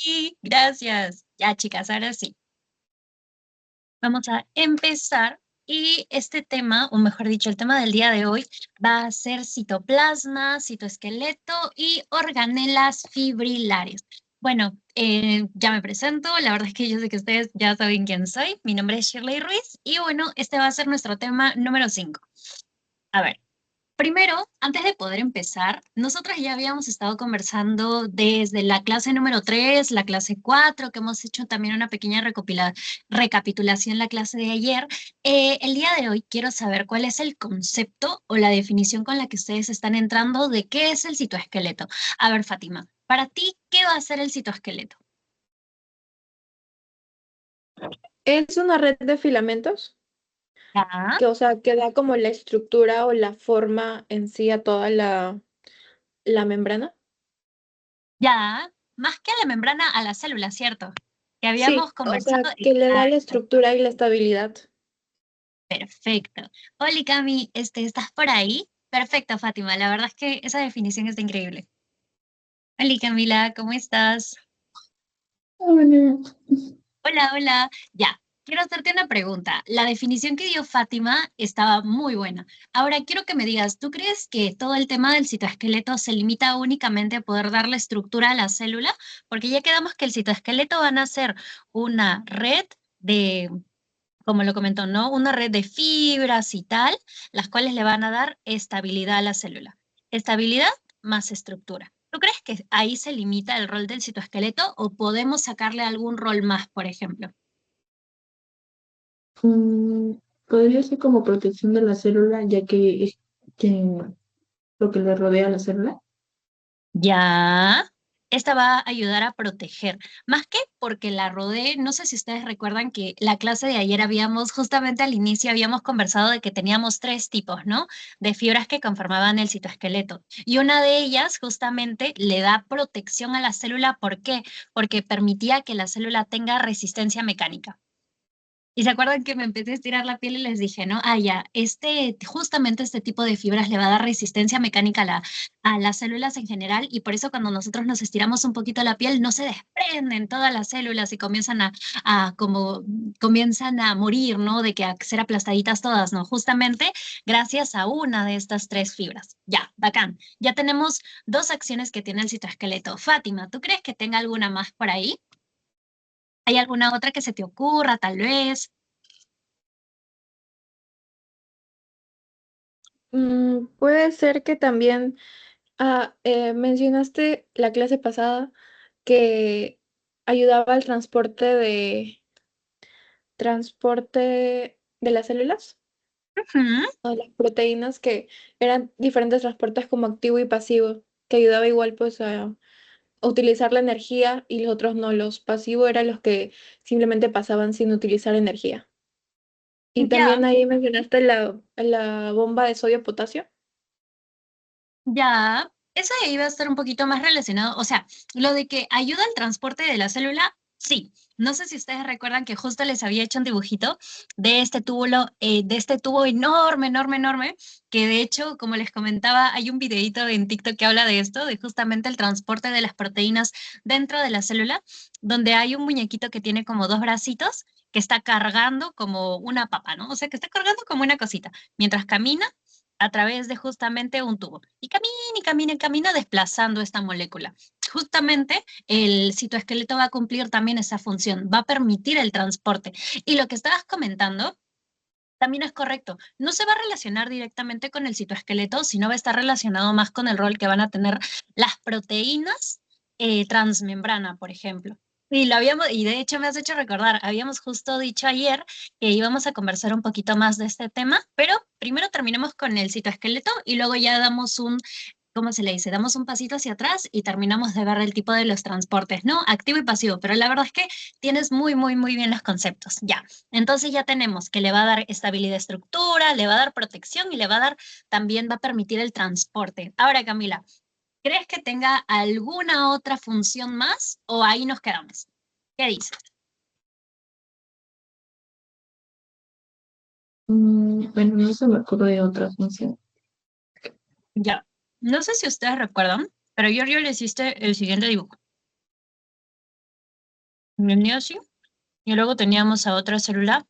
Y gracias. Ya, chicas, ahora sí. Vamos a empezar. Y este tema, o mejor dicho, el tema del día de hoy va a ser citoplasma, citoesqueleto y organelas fibrilares. Bueno, ya me presento. La verdad es que yo sé que ustedes ya saben quién soy. Mi nombre es Shirley Ruiz y bueno, este va a ser nuestro tema número 5. A ver. Primero, antes de poder empezar, nosotros ya habíamos estado conversando desde la clase número 3, la clase 4, que hemos hecho también una pequeña recapitulación la clase de ayer. El día de hoy quiero saber cuál es el concepto o la definición con la que ustedes están entrando de qué es el citoesqueleto. A ver, Fátima, para ti, ¿qué va a ser el citoesqueleto? Es una red de filamentos Ya, que, o sea, que da como la estructura o la forma en sí a toda la membrana. ya, más que a la membrana, a la célula, ¿cierto? Que habíamos Sí, o sea, conversado, que le da la exacto. estructura y la estabilidad. Perfecto. Hola, Cami, ¿estás por ahí? Perfecto, Fátima. La verdad es que esa definición está increíble. Hola, Camila, ¿cómo estás? Bueno, Hola, hola. Ya, quiero hacerte una pregunta. La definición que dio Fátima estaba muy buena. Ahora quiero que me digas, ¿tú crees que todo el tema del citoesqueleto se limita únicamente a poder darle estructura a la célula? Porque ya quedamos que el citoesqueleto van a ser una red de como lo comentó, ¿no? Una red de fibras y tal, las cuales le van a dar estabilidad a la célula. Estabilidad más estructura. ¿Tú crees que ahí se limita el rol del citoesqueleto o podemos sacarle algún rol más, por ejemplo? mm, podría ser como protección de la célula, ya que es lo que le rodea a la célula. Ya, esta va a ayudar a proteger, más que porque la rodee, no sé si ustedes recuerdan que la clase de ayer habíamos, justamente al inicio habíamos conversado de que teníamos tres tipos, ¿no? De fibras que conformaban el citoesqueleto. Y una de ellas justamente le da protección a la célula, ¿por qué? Porque permitía que la célula tenga resistencia mecánica. Y se acuerdan que me empecé a estirar la piel y les dije, ¿no? Ah, ya, justamente este tipo de fibras le va a dar resistencia mecánica a las células en general y por eso cuando nosotros nos estiramos un poquito la piel no se desprenden todas las células y como comienzan a morir, ¿no? De que a ser aplastaditas todas, ¿no? Justamente gracias a una de estas tres fibras. Ya, bacán. Ya tenemos dos acciones que tiene el citoesqueleto. Fátima, ¿tú crees que tenga alguna más por ahí? ¿Hay alguna otra que se te ocurra, tal vez? Puede ser que también mencionaste la clase pasada que ayudaba al transporte de las células. Ujú. O las proteínas que eran diferentes transportes como activo y pasivo, que ayudaba igual pues a utilizar la energía y los otros no, los pasivos eran los que simplemente pasaban sin utilizar energía. Y Ya, también ahí mencionaste la bomba de sodio-potasio. ya. Eso iba a estar un poquito más relacionado. O sea, lo de que ayuda al transporte de la célula, sí. No sé si ustedes recuerdan que justo les había hecho un dibujito de este tubo enorme, enorme, enorme, que de hecho, como les comentaba, hay un videito en TikTok que habla de esto, de justamente el transporte de las proteínas dentro de la célula, donde hay un muñequito que tiene como dos bracitos que está cargando como una papa, ¿no? O sea, que está cargando como una cosita. Mientras camina, a través de justamente un tubo. Y camina y camina y camina desplazando esta molécula. Justamente el citoesqueleto va a cumplir también esa función, va a permitir el transporte. Y lo que estabas comentando también es correcto. No se va a relacionar directamente con el citoesqueleto, sino va a estar relacionado más con el rol que van a tener las proteínas transmembrana, por ejemplo. Y de hecho me has hecho recordar, habíamos justo dicho ayer que íbamos a conversar un poquito más de este tema, pero primero terminemos con el citoesqueleto y luego ya damos ¿cómo se le dice? Damos un pasito hacia atrás y terminamos de ver el tipo de los transportes, ¿no? Activo y pasivo, pero la verdad es que tienes muy, muy, muy bien los conceptos. Ya. Entonces ya tenemos que le va a dar estabilidad de estructura, le va a dar protección y le va a dar, también va a permitir el transporte. Ahora, Camila, ¿crees que tenga alguna otra función más o ahí nos quedamos? ¿Qué dices? Bueno, no se me ocurre otra función. Ya. No sé si ustedes recuerdan, pero yo les hiciste el siguiente dibujo. venía así, y luego teníamos a otra célula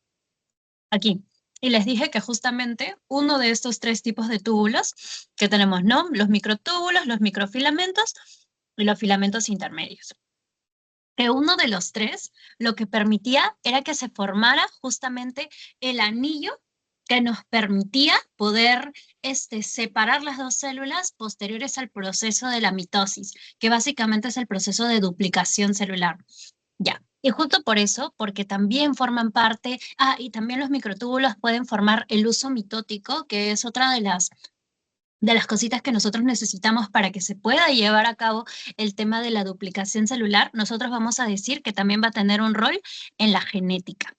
aquí. Y les dije que justamente uno de estos tres tipos de túbulos que tenemos, ¿no? Los microtúbulos, los microfilamentos y los filamentos intermedios. Que uno de los tres lo que permitía era que se formara justamente el anillo que nos permitía poder separar las dos células posteriores al proceso de la mitosis, que básicamente es el proceso de duplicación celular. Ya. Y justo por eso, porque también forman parte, y también los microtúbulos pueden formar el uso mitótico, que es otra de las cositas que nosotros necesitamos para que se pueda llevar a cabo el tema de la duplicación celular. Nosotros vamos a decir que también va a tener un rol en la genética.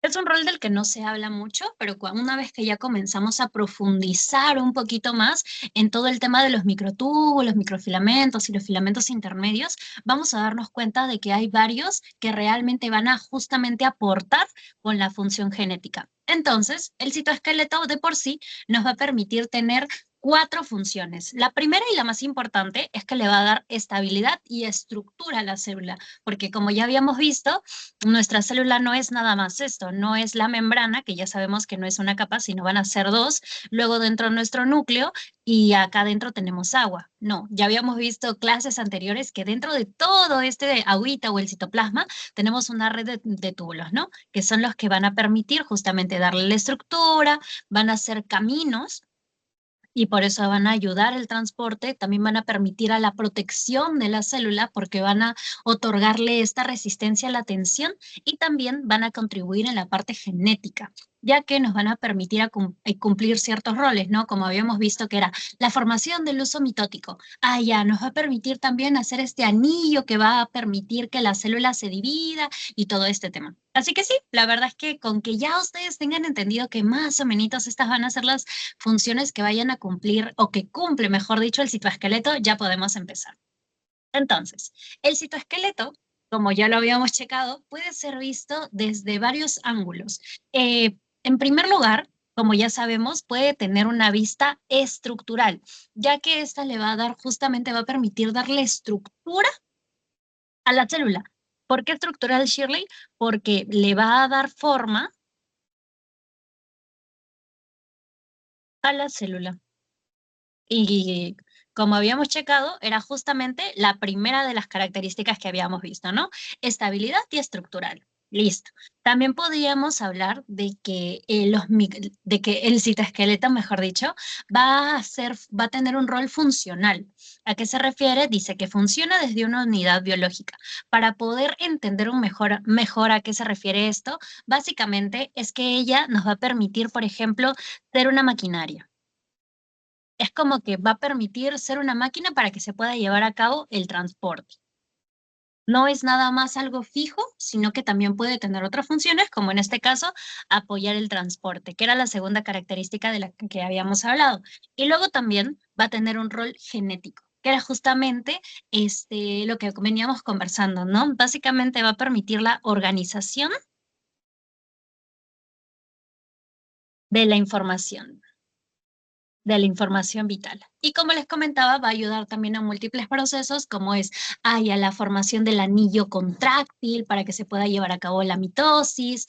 Es un rol del que no se habla mucho, pero una vez que ya comenzamos a profundizar un poquito más en todo el tema de los microtúbulos, los microfilamentos y los filamentos intermedios, vamos a darnos cuenta de que hay varios que realmente van a justamente aportar con la función genética. Entonces, el citoesqueleto de por sí nos va a permitir tener 4 funciones. La primera y la más importante es que le va a dar estabilidad y estructura a la célula, porque como ya habíamos visto, nuestra célula no es nada más esto, no es la membrana, que ya sabemos que no es una capa, sino van a ser dos, luego dentro de nuestro núcleo y acá dentro tenemos agua. No, ya habíamos visto clases anteriores que dentro de todo este agüita o el citoplasma tenemos una red de túbulos, ¿no? Que son los que van a permitir justamente darle la estructura, van a ser caminos y por eso van a ayudar el transporte, también van a permitir a la protección de la célula porque van a otorgarle esta resistencia a la tensión y también van a contribuir en la parte genética, ya que nos van a permitir cumplir ciertos roles, ¿no? Como habíamos visto que era la formación del uso mitótico. Ya, nos va a permitir también hacer este anillo que va a permitir que la célula se divida y todo este tema. Así que sí, la verdad es que con que ya ustedes tengan entendido que más o menos estas van a ser las funciones que vayan a cumplir o que cumple, mejor dicho, el citoesqueleto, ya podemos empezar. Entonces, el citoesqueleto, como ya lo habíamos checado, puede ser visto desde varios ángulos. En primer lugar, como ya sabemos, puede tener una vista estructural, ya que esta le va a dar, justamente va a permitir darle estructura a la célula. ¿Por qué estructural, Shirley? Porque le va a dar forma a la célula. Y como habíamos checado, era justamente la primera de las características que habíamos visto, ¿no? Estabilidad y estructural. Listo. También podríamos hablar de que, de que el citoesqueleto, mejor dicho, va a tener un rol funcional. ¿A qué se refiere? Dice que funciona desde una unidad biológica. Para poder entender mejor a qué se refiere esto, básicamente es que ella nos va a permitir, por ejemplo, ser una maquinaria. Es como que va a permitir ser una máquina para que se pueda llevar a cabo el transporte. No es nada más algo fijo, sino que también puede tener otras funciones, como en este caso, apoyar el transporte, que era la segunda característica de la que habíamos hablado. Y luego también va a tener un rol genético, que era justamente lo que veníamos conversando, ¿no? Básicamente va a permitir la organización de la información. De la información vital. Y como les comentaba, va a ayudar también a múltiples procesos, como es a la formación del anillo contráctil para que se pueda llevar a cabo la mitosis,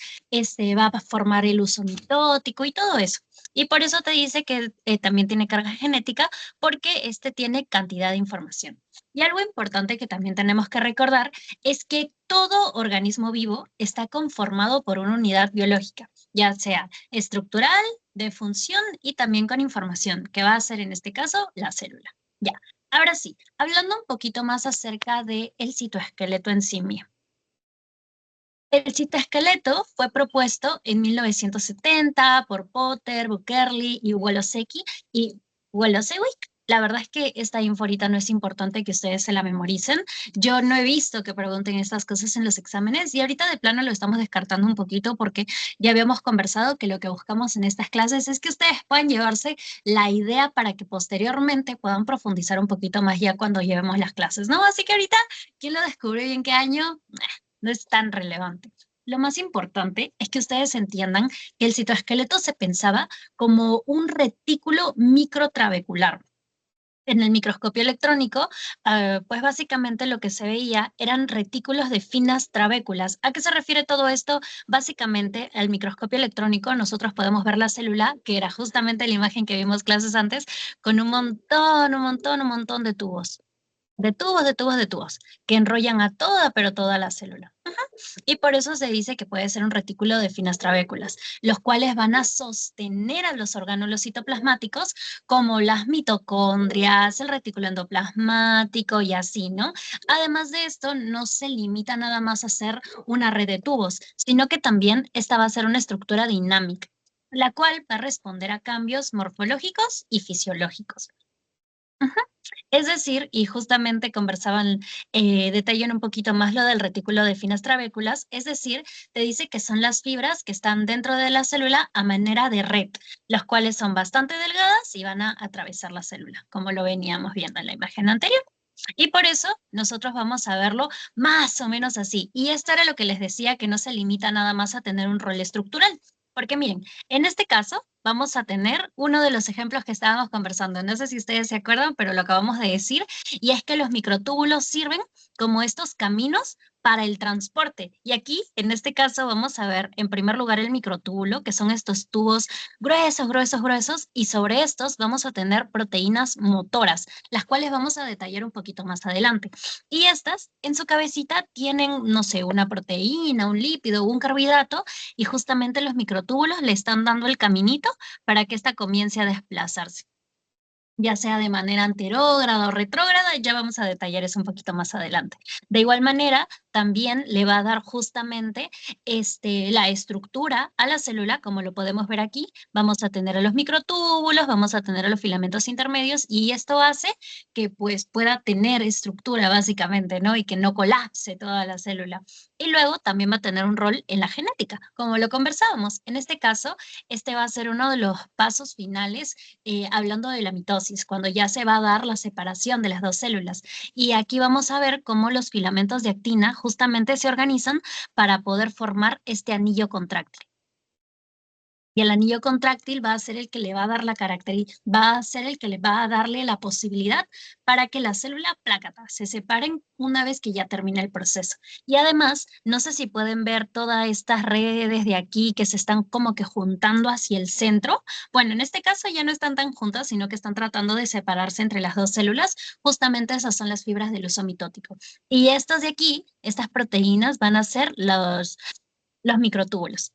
va a formar el uso mitótico y todo eso. Y por eso te dice que también tiene carga genética, porque tiene cantidad de información. Y algo importante que también tenemos que recordar es que todo organismo vivo está conformado por una unidad biológica, ya sea estructural, de función y también con información, que va a ser en este caso la célula. Ya, ahora sí, hablando un poquito más acerca del citoesqueleto en sí mismo. El citoesqueleto fue propuesto en 1970 por Potter, Bucherly y Wolosecki y Wolosewicz. La verdad es que esta info ahorita no es importante que ustedes se la memoricen. Yo no he visto que pregunten estas cosas en los exámenes y ahorita de plano lo estamos descartando un poquito porque ya habíamos conversado que lo que buscamos en estas clases es que ustedes puedan llevarse la idea para que posteriormente puedan profundizar un poquito más ya cuando llevemos las clases, ¿no? Así que ahorita, ¿quién lo descubrió y en qué año? No es tan relevante. Lo más importante es que ustedes entiendan que el citoesqueleto se pensaba como un retículo microtrabecular. En el microscopio electrónico, pues básicamente lo que se veía eran retículos de finas trabéculas. ¿A qué se refiere todo esto? Básicamente, al microscopio electrónico nosotros podemos ver la célula, que era justamente la imagen que vimos clases antes, con un montón de tubos. De tubos, de tubos, de tubos, que enrollan a toda, pero toda la célula. Y por eso se dice que puede ser un retículo de finas trabéculas, los cuales van a sostener a los orgánulos citoplasmáticos, como las mitocondrias, el retículo endoplasmático y así, ¿no? Además de esto, no se limita nada más a ser una red de tubos, sino que también esta va a ser una estructura dinámica, la cual va a responder a cambios morfológicos y fisiológicos. Ujú. Es decir, y justamente conversaban, detallan un poquito más lo del retículo de finas trabéculas, es decir, te dice que son las fibras que están dentro de la célula a manera de red, las cuales son bastante delgadas y van a atravesar la célula, como lo veníamos viendo en la imagen anterior. Y por eso nosotros vamos a verlo más o menos así. Y esto era lo que les decía, que no se limita nada más a tener un rol estructural. Porque miren, en este caso vamos a tener uno de los ejemplos que estábamos conversando. No sé si ustedes se acuerdan, pero lo acabamos de decir, y es que los microtúbulos sirven como estos caminos para el transporte. Y aquí, en este caso, vamos a ver en primer lugar el microtúbulo, que son estos tubos gruesos, gruesos, gruesos, y sobre estos vamos a tener proteínas motoras, las cuales vamos a detallar un poquito más adelante. Y estas, en su cabecita, tienen, no sé, una proteína, un lípido, un carbohidrato, y justamente los microtúbulos le están dando el caminito para que ésta comience a desplazarse, ya sea de manera anterógrada o retrógrada, ya vamos a detallar eso un poquito más adelante. De igual manera, también le va a dar justamente la estructura a la célula, como lo podemos ver aquí. Vamos a tener a los microtúbulos, vamos a tener a los filamentos intermedios, y esto hace que pues pueda tener estructura básicamente, ¿no? Y que no colapse toda la célula. Y luego también va a tener un rol en la genética, como lo conversábamos. En este caso, este va a ser uno de los pasos finales, hablando de la mitosis, cuando ya se va a dar la separación de las dos células. Y aquí vamos a ver cómo los filamentos de actina justamente se organizan para poder formar este anillo contráctil. Y el anillo contráctil va a ser el que le va a dar la característica, va a ser el que le va a darle la posibilidad para que la célula plácata se separen una vez que ya termina el proceso. Y además, no sé si pueden ver todas estas redes de aquí que se están como que juntando hacia el centro. Bueno, en este caso ya no están tan juntas, sino que están tratando de separarse entre las dos células. Justamente esas son las fibras del uso mitótico. Y estas de aquí, estas proteínas van a ser los microtúbulos.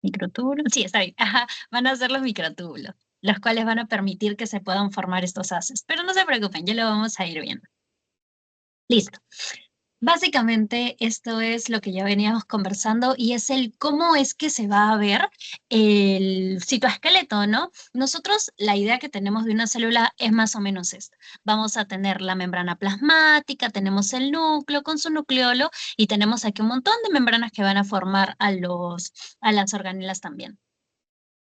Microtúbulos, sí, está bien. Ajá, van a ser los microtúbulos, los cuales van a permitir que se puedan formar estos haces. Pero no se preocupen, ya lo vamos a ir viendo. Listo. Básicamente esto es lo que ya veníamos conversando y es el cómo es que se va a ver el citoesqueleto, ¿no? Nosotros la idea que tenemos de una célula es más o menos esta. Vamos a tener la membrana plasmática, tenemos el núcleo con su nucleolo y tenemos aquí un montón de membranas que van a formar a las organelas también.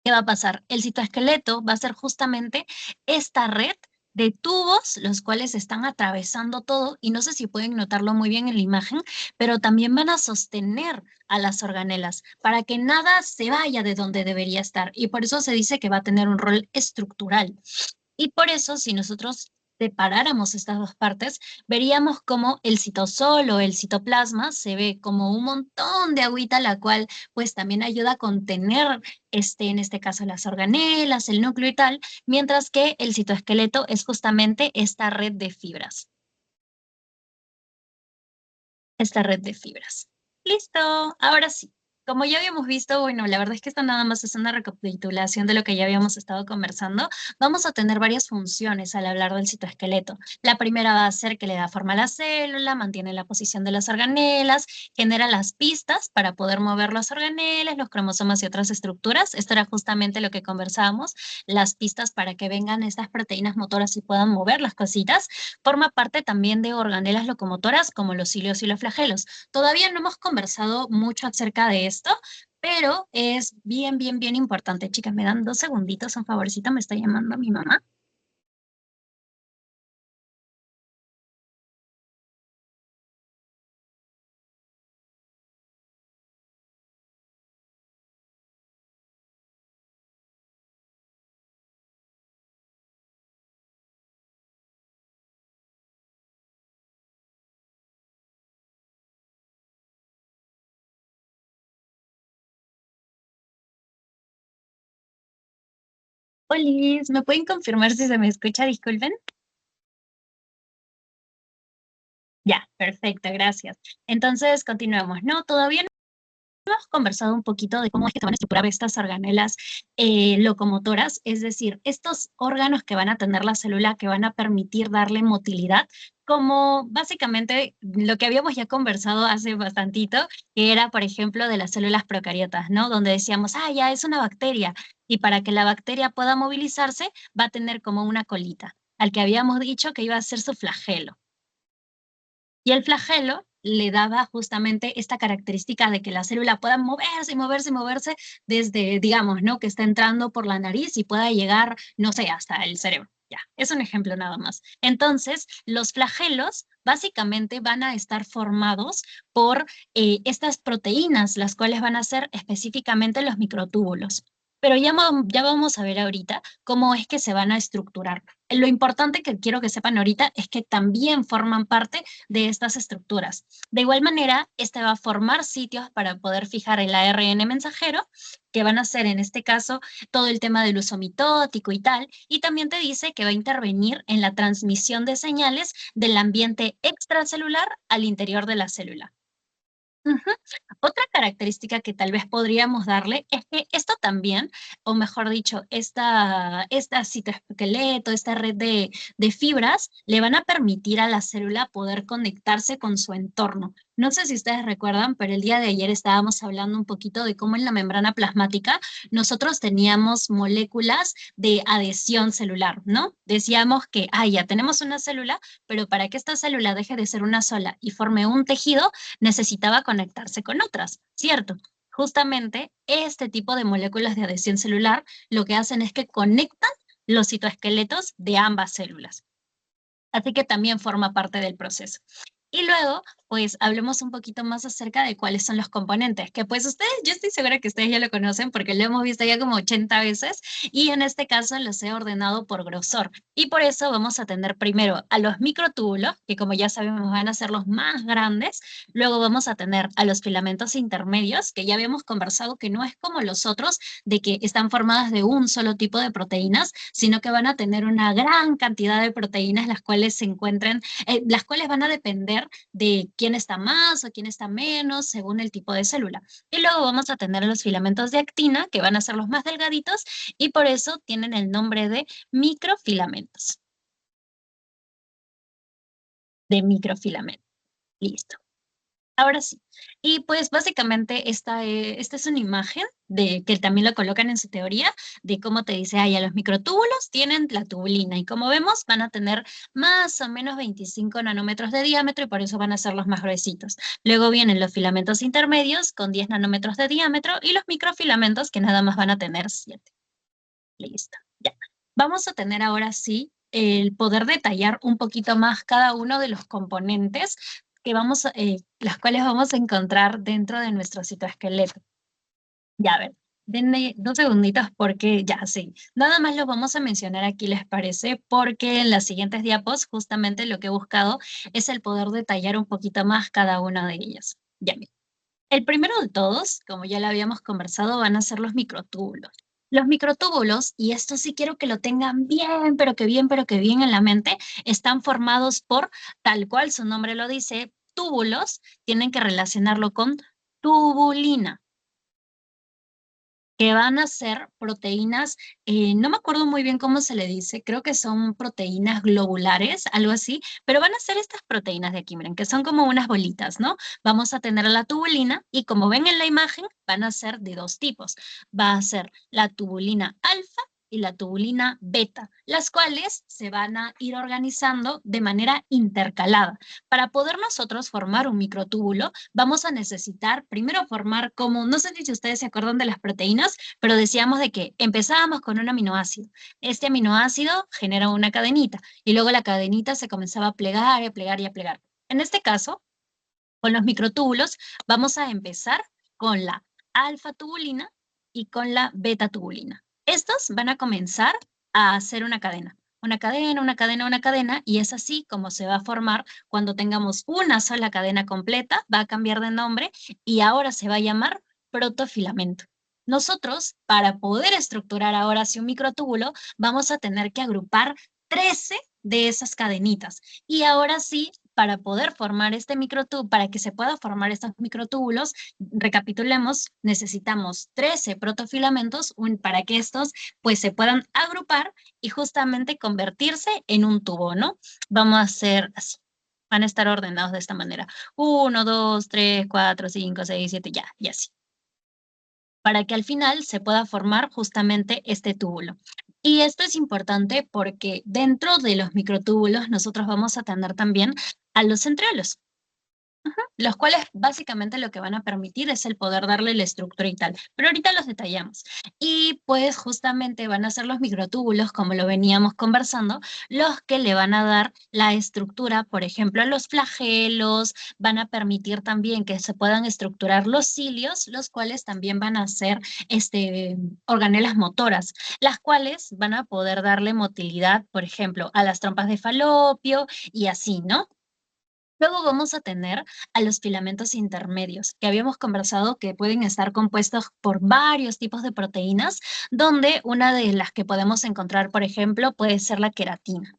¿Qué va a pasar? El citoesqueleto va a ser justamente esta red de tubos, los cuales están atravesando todo, y no sé si pueden notarlo muy bien en la imagen, pero también van a sostener a las organelas para que nada se vaya de donde debería estar. Y por eso se dice que va a tener un rol estructural. Y por eso, si nosotros separáramos estas dos partes, veríamos como el citosol o el citoplasma se ve como un montón de agüita, la cual pues también ayuda a contener, en este caso, las organelas, el núcleo y tal, mientras que el citoesqueleto es justamente esta red de fibras. Esta red de fibras. Listo, ahora sí. Como ya habíamos visto, bueno, la verdad es que esto nada más es una recapitulación de lo que ya habíamos estado conversando. Vamos a tener varias funciones al hablar del citoesqueleto. La primera va a ser que le da forma a la célula, mantiene la posición de las organelas, genera las pistas para poder mover las organelas, los cromosomas y otras estructuras. Esto era justamente lo que conversábamos, las pistas para que vengan estas proteínas motoras y puedan mover las cositas. Forma parte también de organelas locomotoras como los cilios y los flagelos. Todavía no hemos conversado mucho acerca de esto, pero es bien, bien, bien importante. Chicas, me dan 2 segunditos, un favorcito, me está llamando mi mamá. Olis, ¿me pueden confirmar si se me escucha? Disculpen. Ya, perfecto, gracias. Entonces, continuamos. No, todavía no hemos conversado un poquito de cómo es que se van a estructurar estas organelas locomotoras, es decir, estos órganos que van a tener la célula que van a permitir darle motilidad, como básicamente lo que habíamos ya conversado hace bastantito, que era, por ejemplo, de las células procariotas, ¿no? Donde decíamos, ah, ya es una bacteria, y para que la bacteria pueda movilizarse, va a tener como una colita, al que habíamos dicho que iba a ser su flagelo. Y el flagelo le daba justamente esta característica de que la célula pueda moverse y moverse y moverse desde, digamos, ¿no? Que está entrando por la nariz y pueda llegar, no sé, hasta el cerebro. Ya, es un ejemplo nada más. Entonces, los flagelos básicamente van a estar formados por estas proteínas, las cuales van a ser específicamente los microtúbulos. Pero ya vamos a ver ahorita cómo es que se van a estructurar. Lo importante que quiero que sepan ahorita es que también forman parte de estas estructuras. De igual manera, este va a formar sitios para poder fijar el ARN mensajero, que van a ser en este caso todo el tema del uso mitótico y tal, y también te dice que va a intervenir en la transmisión de señales del ambiente extracelular al interior de la célula. Ujú. Otra característica que tal vez podríamos darle es que esto también, o mejor dicho, esta citoesqueleto, esta red de fibras, le van a permitir a la célula poder conectarse con su entorno. No sé si ustedes recuerdan, pero el día de ayer estábamos hablando un poquito de cómo en la membrana plasmática nosotros teníamos moléculas de adhesión celular, ¿no? Decíamos que, ah, ya tenemos una célula, pero para que esta célula deje de ser una sola y forme un tejido, necesitaba conectarse con otras, ¿cierto? Justamente este tipo de moléculas de adhesión celular lo que hacen es que conectan los citoesqueletos de ambas células. Así que también forma parte del proceso. Y luego, pues hablemos un poquito más acerca de cuáles son los componentes, que pues ustedes, yo estoy segura que ustedes ya lo conocen porque lo hemos visto ya como 80 veces y en este caso los he ordenado por grosor. Y por eso vamos a tener primero a los microtúbulos, que como ya sabemos van a ser los más grandes. Luego vamos a tener a los filamentos intermedios, que ya habíamos conversado que no es como los otros, de que están formadas de un solo tipo de proteínas, sino que van a tener una gran cantidad de proteínas las cuales se encuentran, las cuales van a depender de quién está más o quién está menos según el tipo de célula. Y luego vamos a tener los filamentos de actina, que van a ser los más delgaditos y por eso tienen el nombre de microfilamentos. De microfilamentos. Listo. Ahora sí. Y pues básicamente esta es una imagen de que también lo colocan en su teoría de cómo te dice, ah, ya los microtúbulos tienen la tubulina y como vemos van a tener más o menos 25 nanómetros de diámetro y por eso van a ser los más gruesitos. Luego vienen los filamentos intermedios con 10 nanómetros de diámetro y los microfilamentos que nada más van a tener 7. Listo, ya. Vamos a tener ahora sí el poder detallar un poquito más cada uno de los componentes que las cuales vamos a encontrar dentro de nuestro citoesqueleto. Ya, a ver, denme 2 segunditos porque ya sí. Nada más lo vamos a mencionar aquí, ¿les parece? Porque en las siguientes diapos justamente lo que he buscado es el poder detallar un poquito más cada una de ellas. Ya, miren. El primero de todos, como ya lo habíamos conversado, van a ser los microtúbulos. Los microtúbulos, y esto sí quiero que lo tengan bien, pero que bien en la mente, están formados por, tal cual su nombre lo dice, túbulos, tienen que relacionarlo con tubulina que van a ser proteínas, no me acuerdo muy bien cómo se le dice, creo que son proteínas globulares, algo así, pero van a ser estas proteínas de aquí, miren, que son como unas bolitas, ¿no? Vamos a tener la tubulina y como ven en la imagen, van a ser de dos tipos. Va a ser la tubulina alfa y la tubulina beta, las cuales se van a ir organizando de manera intercalada. Para poder nosotros formar un microtúbulo, vamos a necesitar primero formar como, no sé si ustedes se acuerdan de las proteínas, pero decíamos de que empezábamos con un aminoácido. Este aminoácido genera una cadenita y luego la cadenita se comenzaba a plegar y a plegar y a plegar. En este caso, con los microtúbulos, vamos a empezar con la alfa-tubulina y con la beta-tubulina. Estos van a comenzar a hacer una cadena. Una cadena, una cadena, una cadena, y es así como se va a formar cuando tengamos una sola cadena completa, va a cambiar de nombre y ahora se va a llamar protofilamento. Nosotros, para poder estructurar ahora sí un microtúbulo, vamos a tener que agrupar 13 de esas cadenitas. Y ahora sí, para poder formar este microtúbulo, para que se pueda formar estos microtúbulos, recapitulemos, necesitamos 13 protofilamentos para que estos pues se puedan agrupar y justamente convertirse en un tubo, ¿no? Vamos a hacer así. Van a estar ordenados de esta manera. 1, 2, 3, 4, 5, 6, 7, ya, y así. Para que al final se pueda formar justamente este túbulo. Y esto es importante porque dentro de los microtúbulos nosotros vamos a tener también a los centriolos, los cuales básicamente lo que van a permitir es el poder darle la estructura y tal. Pero ahorita los detallamos. Y pues justamente van a ser los microtúbulos, como lo veníamos conversando, los que le van a dar la estructura, por ejemplo, a los flagelos, van a permitir también que se puedan estructurar los cilios, los cuales también van a ser organelas motoras, las cuales van a poder darle motilidad, por ejemplo, a las trompas de falopio y así, ¿no? Luego vamos a tener a los filamentos intermedios, que habíamos conversado que pueden estar compuestos por varios tipos de proteínas, donde una de las que podemos encontrar, por ejemplo, puede ser la queratina.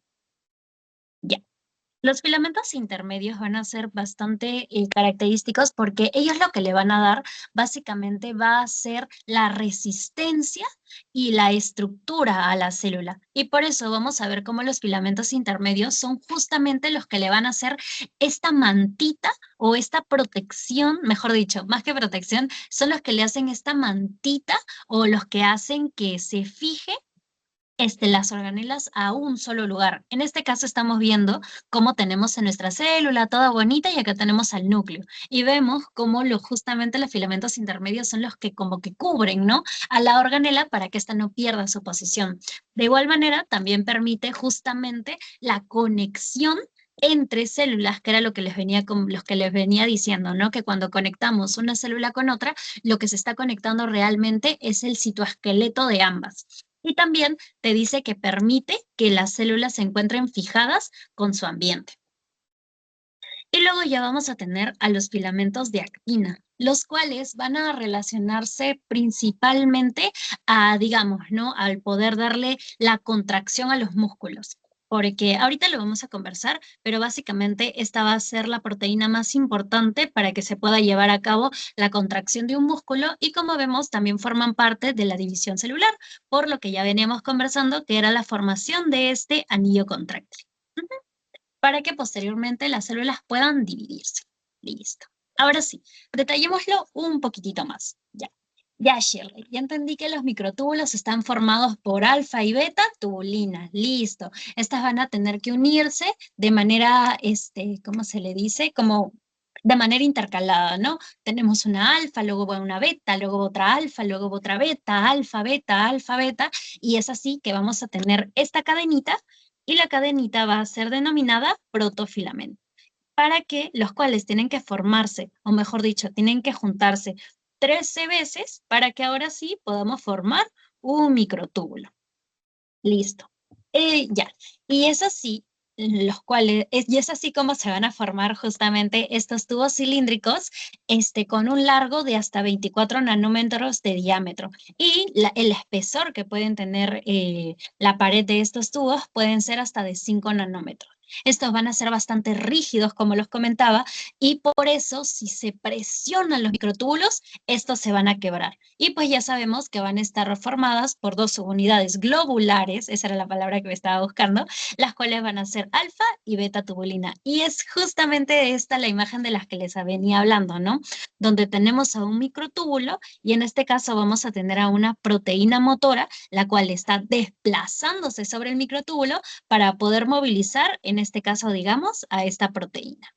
Ya. Los filamentos intermedios van a ser bastante característicos porque ellos lo que le van a dar básicamente va a ser la resistencia y la estructura a la célula. Y por eso vamos a ver cómo los filamentos intermedios son justamente los que le van a hacer esta mantita o esta protección, mejor dicho, más que protección, son los que le hacen esta mantita o los que hacen que se fije las organelas a un solo lugar. En este caso estamos viendo cómo tenemos en nuestra célula toda bonita y acá tenemos al núcleo. Y vemos cómo justamente los filamentos intermedios son los que como que cubren, ¿no? A la organela para que ésta no pierda su posición. De igual manera, también permite justamente la conexión entre células, que era lo que les venía diciendo, ¿no? Que cuando conectamos una célula con otra, lo que se está conectando realmente es el citoesqueleto de ambas. Y también te dice que permite que las células se encuentren fijadas con su ambiente. Y luego ya vamos a tener a los filamentos de actina, los cuales van a relacionarse principalmente a, digamos, ¿no? Al poder darle la contracción a los músculos. Porque ahorita lo vamos a conversar, pero básicamente esta va a ser la proteína más importante para que se pueda llevar a cabo la contracción de un músculo y como vemos también forman parte de la división celular, por lo que ya veníamos conversando que era la formación de este anillo contráctil para que posteriormente las células puedan dividirse. Listo. Ahora sí, detallémoslo un poquitito más. Ya. Ya, Shirley, ya entendí que los microtúbulos están formados por alfa y beta tubulinas. Listo. Estas van a tener que unirse de manera, ¿cómo se le dice? Como de manera intercalada, ¿no? Tenemos una alfa, luego va una beta, luego otra alfa, luego otra beta, alfa, beta, y es así que vamos a tener esta cadenita y la cadenita va a ser denominada protofilamento, para que los cuales tienen que formarse, o mejor dicho, tienen que juntarse 13 veces para que ahora sí podamos formar un microtúbulo. Listo. Ya. Y es así, los cuales, y es así como se van a formar justamente estos tubos cilíndricos, con un largo de hasta 24 nanómetros de diámetro. Y el espesor que pueden tener la pared de estos tubos pueden ser hasta de 5 nanómetros. Estos van a ser bastante rígidos, como los comentaba, y por eso, si se presionan los microtúbulos, estos se van a quebrar. Y pues ya sabemos que van a estar formadas por dos subunidades globulares, esa era la palabra que me estaba buscando, las cuales van a ser alfa y beta tubulina. Y es justamente esta la imagen de las que les venía hablando, ¿no? Donde tenemos a un microtúbulo y en este caso vamos a tener a una proteína motora, la cual está desplazándose sobre el microtúbulo para poder movilizar, en este caso, digamos, a esta proteína.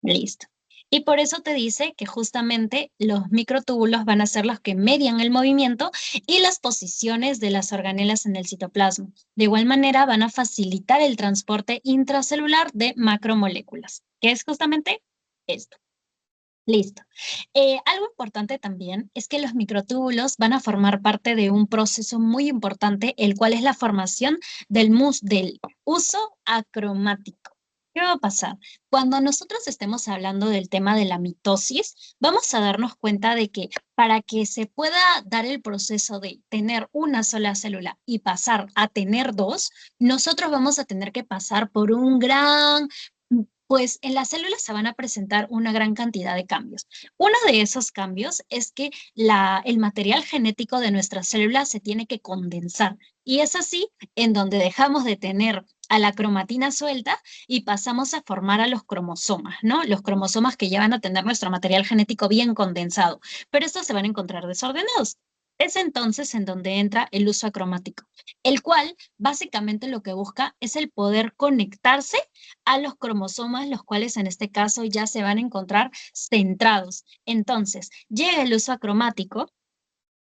Listo. Y por eso te dice que justamente los microtúbulos van a ser los que median el movimiento y las posiciones de las organelas en el citoplasma. De igual manera, van a facilitar el transporte intracelular de macromoléculas, que es justamente esto. Listo. Algo importante también es que los microtúbulos van a formar parte de un proceso muy importante, el cual es la formación del uso acromático. ¿Qué va a pasar? Cuando nosotros estemos hablando del tema de la mitosis, vamos a darnos cuenta de que para que se pueda dar el proceso de tener una sola célula y pasar a tener dos, nosotros vamos a tener que pasar por un gran, pues en las células se van a presentar una gran cantidad de cambios. Uno de esos cambios es que el material genético de nuestra célula se tiene que condensar. Y es así en donde dejamos de tener a la cromatina suelta y pasamos a formar a los cromosomas, ¿no? Los cromosomas que ya van a tener nuestro material genético bien condensado, pero estos se van a encontrar desordenados. Es entonces en donde entra el uso acromático, el cual básicamente lo que busca es el poder conectarse a los cromosomas, los cuales en este caso ya se van a encontrar centrados. Entonces, llega el uso acromático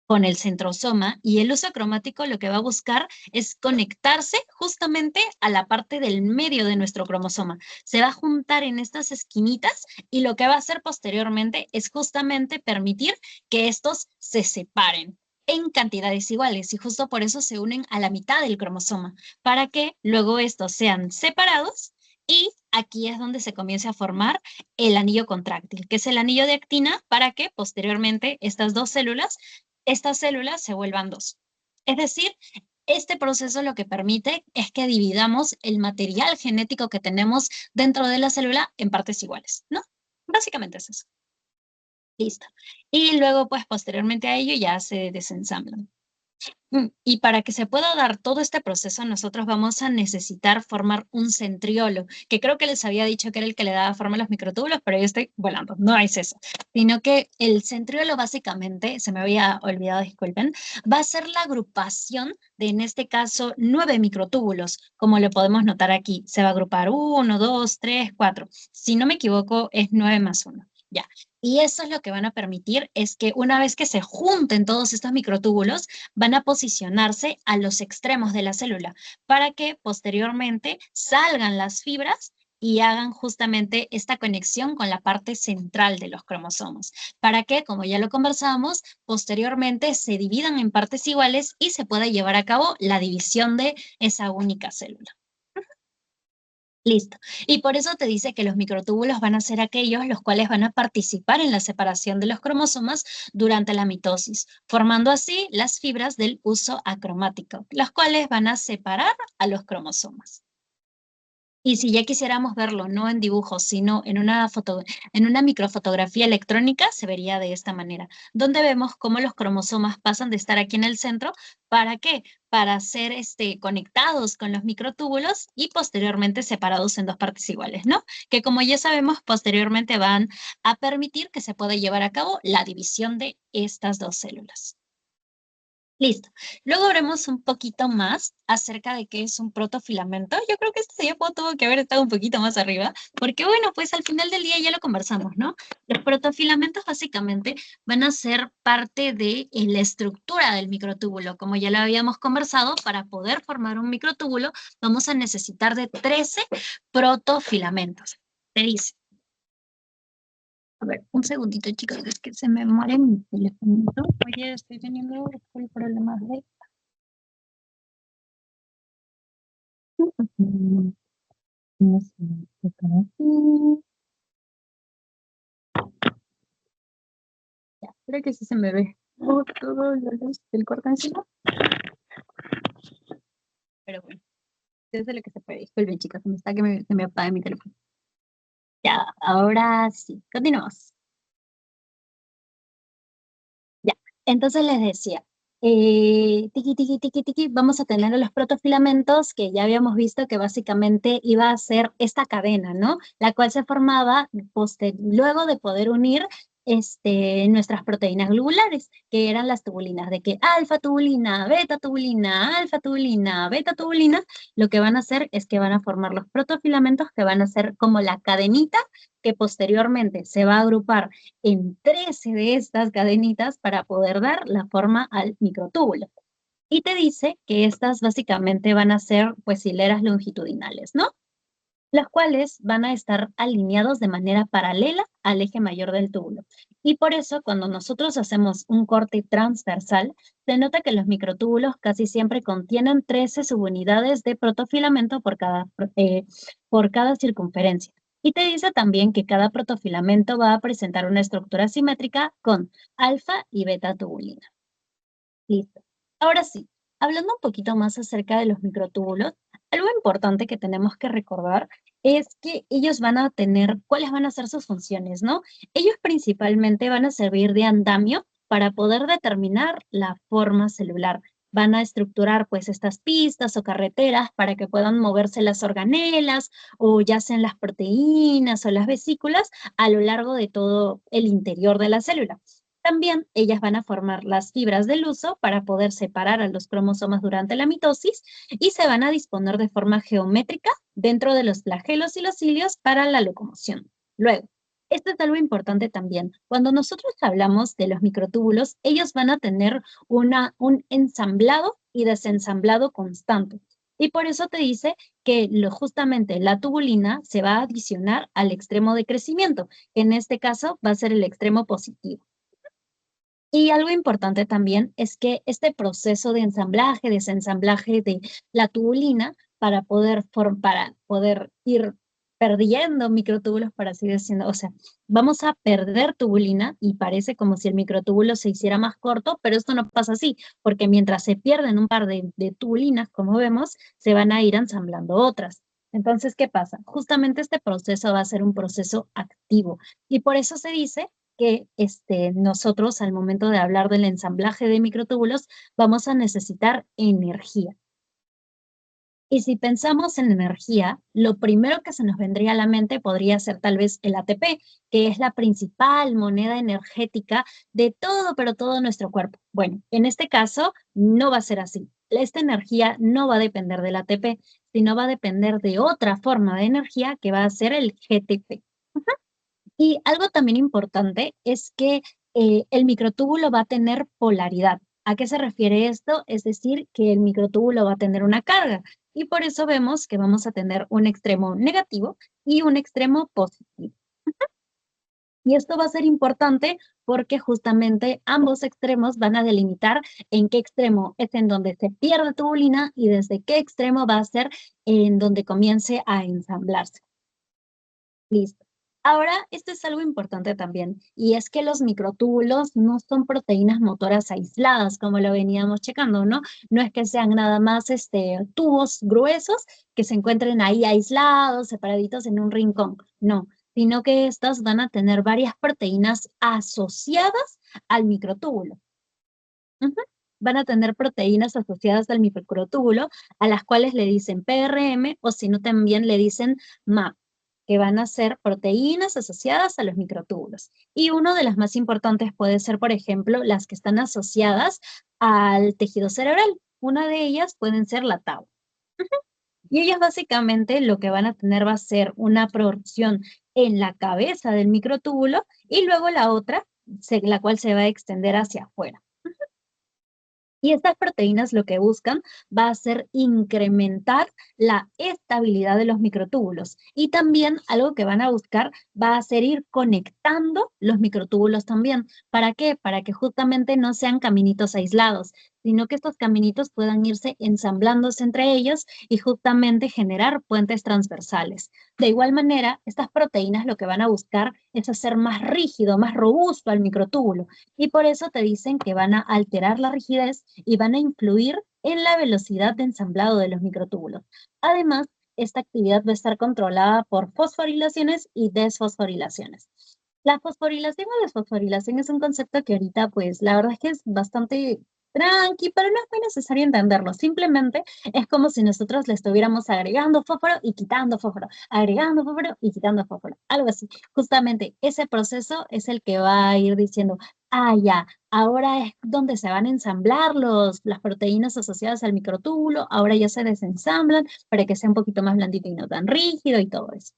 con el centrosoma y el uso cromático lo que va a buscar es conectarse justamente a la parte del medio de nuestro cromosoma. Se va a juntar en estas esquinitas y lo que va a hacer posteriormente es justamente permitir que estos se separen en cantidades iguales y justo por eso se unen a la mitad del cromosoma, para que luego estos sean separados y aquí es donde se comienza a formar el anillo contráctil, que es el anillo de actina para que posteriormente estas células se vuelvan dos. Es decir, este proceso lo que permite es que dividamos el material genético que tenemos dentro de la célula en partes iguales, ¿no? Básicamente es eso. Listo. Y luego, pues, posteriormente a ello ya se desensamblan. Y para que se pueda dar todo este proceso, nosotros vamos a necesitar formar un centriolo, que creo que les había dicho que era el que le daba forma a los microtúbulos, pero yo estoy volando, no es eso, sino que el centriolo básicamente, se me había olvidado, disculpen, va a ser la agrupación de, en este caso, 9 microtúbulos, como lo podemos notar aquí. Se va a agrupar 1, 2, 3, 4. Si no me equivoco, es 9 más 1. Ya. Y eso es lo que van a permitir, es que una vez que se junten todos estos microtúbulos, van a posicionarse a los extremos de la célula para que posteriormente salgan las fibras y hagan justamente esta conexión con la parte central de los cromosomas, para que, como ya lo conversábamos, posteriormente se dividan en partes iguales y se pueda llevar a cabo la división de esa única célula. Listo. Y por eso te dice que los microtúbulos van a ser aquellos los cuales van a participar en la separación de los cromosomas durante la mitosis, formando así las fibras del uso acromático, las cuales van a separar a los cromosomas. Y si ya quisiéramos verlo no en dibujos, sino en una microfotografía electrónica, se vería de esta manera, donde vemos cómo los cromosomas pasan de estar aquí en el centro, ¿para qué? Para ser conectados con los microtúbulos y posteriormente separados en dos partes iguales, ¿no? Que como ya sabemos, posteriormente van a permitir que se pueda llevar a cabo la división de estas dos células. Listo. Luego veremos un poquito más acerca de qué es un protofilamento. Yo creo que este diapo tuvo que haber estado un poquito más arriba, porque bueno, pues al final del día ya lo conversamos, ¿no? Los protofilamentos básicamente van a ser parte de la estructura del microtúbulo. Como ya lo habíamos conversado, para poder formar un microtúbulo vamos a necesitar de 13 protofilamentos. Te dice. A ver, un segundito, chicos, es que se me muere mi teléfono. Oye, estoy teniendo el problema de... Vamos a tocar aquí. Ya, creo que sí se me ve todo la luz del corte encima. Pero bueno, eso es lo que se puede. Disculpen, chicos, se me está que se me apaga mi teléfono. Ya, ahora sí, continuamos. Ya, entonces les decía, tiki, tiki, tiki, tiki, vamos a tener los protofilamentos que ya habíamos visto que básicamente iba a ser esta cadena, ¿no? La cual se formaba luego de poder unir nuestras proteínas globulares, que eran las tubulinas, de que alfa tubulina, beta tubulina, alfa tubulina, beta tubulina, lo que van a hacer es que van a formar los protofilamentos que van a ser como la cadenita que posteriormente se va a agrupar en 13 de estas cadenitas para poder dar la forma al microtúbulo. Y te dice que estas básicamente van a ser pues hileras longitudinales, ¿no? los cuales van a estar alineados de manera paralela al eje mayor del túbulo. Y por eso, cuando nosotros hacemos un corte transversal, se nota que los microtúbulos casi siempre contienen 13 subunidades de protofilamento por cada circunferencia. Y te dice también que cada protofilamento va a presentar una estructura simétrica con alfa y beta tubulina. Listo. Ahora sí, hablando un poquito más acerca de los microtúbulos, algo importante que tenemos que recordar es que ellos van a tener, cuáles van a ser sus funciones, ¿no? Ellos principalmente van a servir de andamio para poder determinar la forma celular. Van a estructurar pues estas pistas o carreteras para que puedan moverse las organelas o ya sean las proteínas o las vesículas a lo largo de todo el interior de la célula. También ellas van a formar las fibras del huso para poder separar a los cromosomas durante la mitosis y se van a disponer de forma geométrica dentro de los flagelos y los cilios para la locomoción. Luego, esto es algo importante también. Cuando nosotros hablamos de los microtúbulos, ellos van a tener un ensamblado y desensamblado constante. Y por eso te dice que justamente la tubulina se va a adicionar al extremo de crecimiento, que en este caso va a ser el extremo positivo. Y algo importante también es que este proceso de ensamblaje, desensamblaje de la tubulina para poder ir perdiendo microtúbulos, por así decirlo, o sea, vamos a perder tubulina y parece como si el microtúbulo se hiciera más corto, pero esto no pasa así, porque mientras se pierden un par de tubulinas, como vemos, se van a ir ensamblando otras. Entonces, ¿qué pasa? Justamente este proceso va a ser un proceso activo y por eso se dice que nosotros al momento de hablar del ensamblaje de microtúbulos vamos a necesitar energía. Y si pensamos en energía, lo primero que se nos vendría a la mente podría ser tal vez el ATP, que es la principal moneda energética de todo, pero todo nuestro cuerpo. Bueno, en este caso no va a ser así. Esta energía no va a depender del ATP, sino va a depender de otra forma de energía que va a ser el GTP. Y algo también importante es que el microtúbulo va a tener polaridad. ¿A qué se refiere esto? Es decir, que el microtúbulo va a tener una carga y por eso vemos que vamos a tener un extremo negativo y un extremo positivo. Y esto va a ser importante porque justamente ambos extremos van a delimitar en qué extremo es en donde se pierde tubulina y desde qué extremo va a ser en donde comience a ensamblarse. Listo. Ahora, esto es algo importante también, y es que los microtúbulos no son proteínas motoras aisladas, como lo veníamos checando, ¿no? No es que sean nada más tubos gruesos que se encuentren ahí aislados, separaditos en un rincón, no, sino que estas van a tener varias proteínas asociadas al microtúbulo. Ujú. Van a tener proteínas asociadas al microtúbulo, a las cuales le dicen PRM o si no también le dicen MAP, que van a ser proteínas asociadas a los microtúbulos. Y una de las más importantes puede ser, por ejemplo, las que están asociadas al tejido cerebral. Una de ellas pueden ser la tau. Y ellas básicamente lo que van a tener va a ser una porción en la cabeza del microtúbulo y luego la otra, la cual se va a extender hacia afuera. Y estas proteínas lo que buscan va a ser incrementar la estabilidad de los microtúbulos. Y también algo que van a buscar va a ser ir conectando los microtúbulos también. ¿Para qué? Para que justamente no sean caminitos aislados, sino que estos caminitos puedan irse ensamblándose entre ellos y justamente generar puentes transversales. De igual manera, estas proteínas lo que van a buscar es hacer más rígido, más robusto al microtúbulo. Y por eso te dicen que van a alterar la rigidez y van a influir en la velocidad de ensamblado de los microtúbulos. Además, esta actividad va a estar controlada por fosforilaciones y desfosforilaciones. La fosforilación o desfosforilación es un concepto que ahorita, pues, la verdad es que es bastante tranqui, pero no es muy necesario entenderlo. Simplemente es como si nosotros le estuviéramos agregando fósforo y quitando fósforo, agregando fósforo y quitando fósforo, algo así. Justamente ese proceso es el que va a ir diciendo, ah, ya, ahora es donde se van a ensamblar las proteínas asociadas al microtúbulo, ahora ya se desensamblan para que sea un poquito más blandito y no tan rígido y todo eso.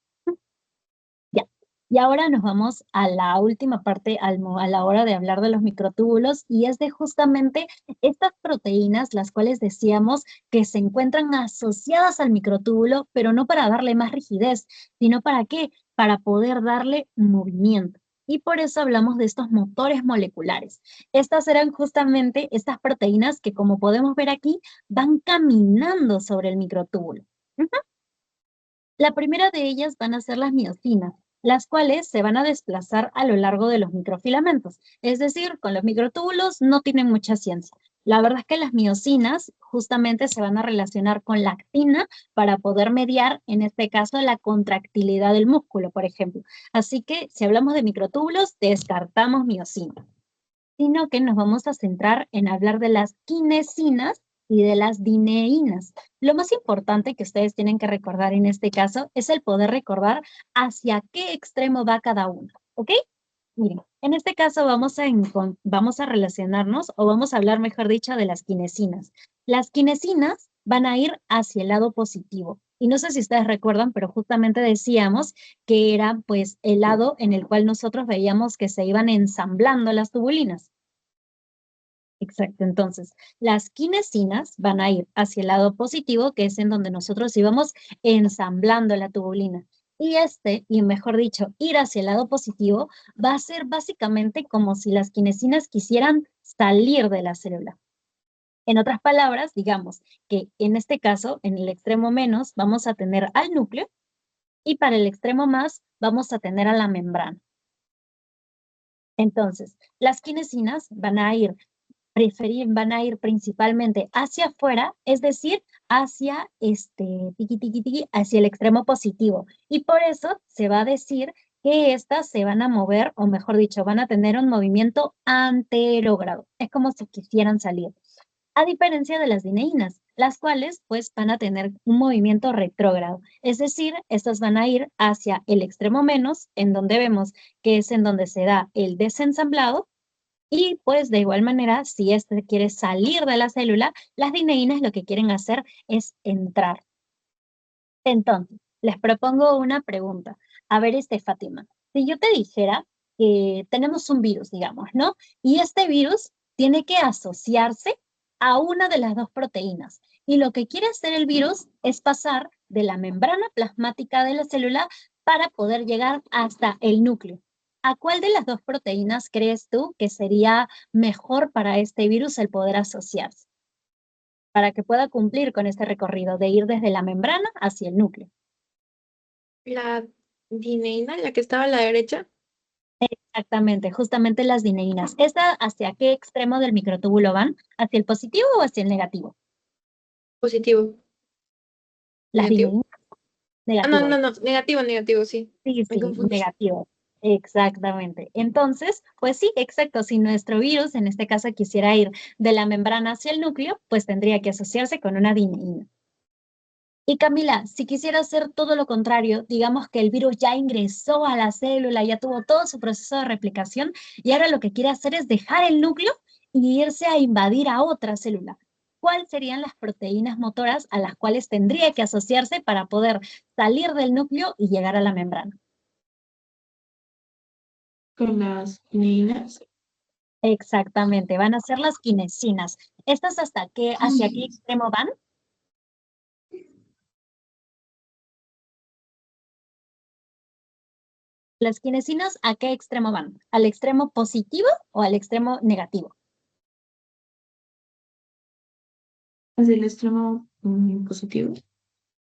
Ya. Y ahora nos vamos a la última parte a la hora de hablar de los microtúbulos y es de justamente estas proteínas, las cuales decíamos que se encuentran asociadas al microtúbulo, pero no para darle más rigidez, sino para qué, para poder darle movimiento. Y por eso hablamos de estos motores moleculares. Estas eran justamente estas proteínas que, como podemos ver aquí, van caminando sobre el microtúbulo. Ujú. La primera de ellas van a ser las miocinas, las cuales se van a desplazar a lo largo de los microfilamentos. Es decir, con los microtúbulos no tienen mucha ciencia. La verdad es que las miocinas justamente se van a relacionar con la actina para poder mediar, en este caso, la contractilidad del músculo, por ejemplo. Así que si hablamos de microtúbulos, descartamos miocinas, sino que nos vamos a centrar en hablar de las kinesinas y de las dineínas. Lo más importante que ustedes tienen que recordar en este caso es el poder recordar hacia qué extremo va cada uno, ¿ok? Miren, en este caso vamos a relacionarnos o vamos a hablar, mejor dicho, de las kinesinas. Las kinesinas van a ir hacia el lado positivo. Y no sé si ustedes recuerdan, pero justamente decíamos que era pues el lado en el cual nosotros veíamos que se iban ensamblando las tubulinas. Exacto, entonces las kinesinas van a ir hacia el lado positivo, que es en donde nosotros íbamos ensamblando la tubulina. Y mejor dicho, ir hacia el lado positivo va a ser básicamente como si las kinesinas quisieran salir de la célula. En otras palabras, digamos que en este caso, en el extremo menos, vamos a tener al núcleo y para el extremo más vamos a tener a la membrana. Entonces, las kinesinas van a ir principalmente hacia afuera, es decir, hacia hacia el extremo positivo. Y por eso se va a decir que estas se van a mover, o mejor dicho, van a tener un movimiento anterógrado. Es como si quisieran salir. A diferencia de las dineínas, las cuales pues van a tener un movimiento retrógrado. Es decir, estas van a ir hacia el extremo menos, en donde vemos que es en donde se da el desensamblado, y pues de igual manera, si este quiere salir de la célula, las dineínas lo que quieren hacer es entrar. Entonces, les propongo una pregunta. A ver, Fátima, si yo te dijera que tenemos un virus, digamos, ¿no? Y este virus tiene que asociarse a una de las dos proteínas. Y lo que quiere hacer el virus es pasar de la membrana plasmática de la célula para poder llegar hasta el núcleo. ¿A cuál de las dos proteínas crees tú que sería mejor para este virus el poder asociarse? Para que pueda cumplir con este recorrido de ir desde la membrana hacia el núcleo. La dineína, la que estaba a la derecha, Exactamente, justamente las dineínas. ¿Esta hacia qué extremo del microtúbulo van? ¿Hacia el positivo o hacia el negativo? positivo, Las negativo. dineínas, Ah, no, negativo. no, no, negativo, negativo, sí. Sí, Me sí, confundí. negativo. Exactamente. Entonces, pues sí, exacto. Si nuestro virus, en este caso, quisiera ir de la membrana hacia el núcleo, pues tendría que asociarse con una dineína. Y Camila, si quisiera hacer todo lo contrario, digamos que el virus ya ingresó a la célula, ya tuvo todo su proceso de replicación y ahora lo que quiere hacer es dejar el núcleo y irse a invadir a otra célula. ¿Cuáles serían las proteínas motoras a las cuales tendría que asociarse para poder salir del núcleo y llegar a la membrana? Con las dineínas. Exactamente, van a ser las kinesinas. ¿Estas hacia qué extremo van? Las kinesinas, ¿a qué extremo van? ¿Al extremo positivo o al extremo negativo? Hacia el extremo positivo.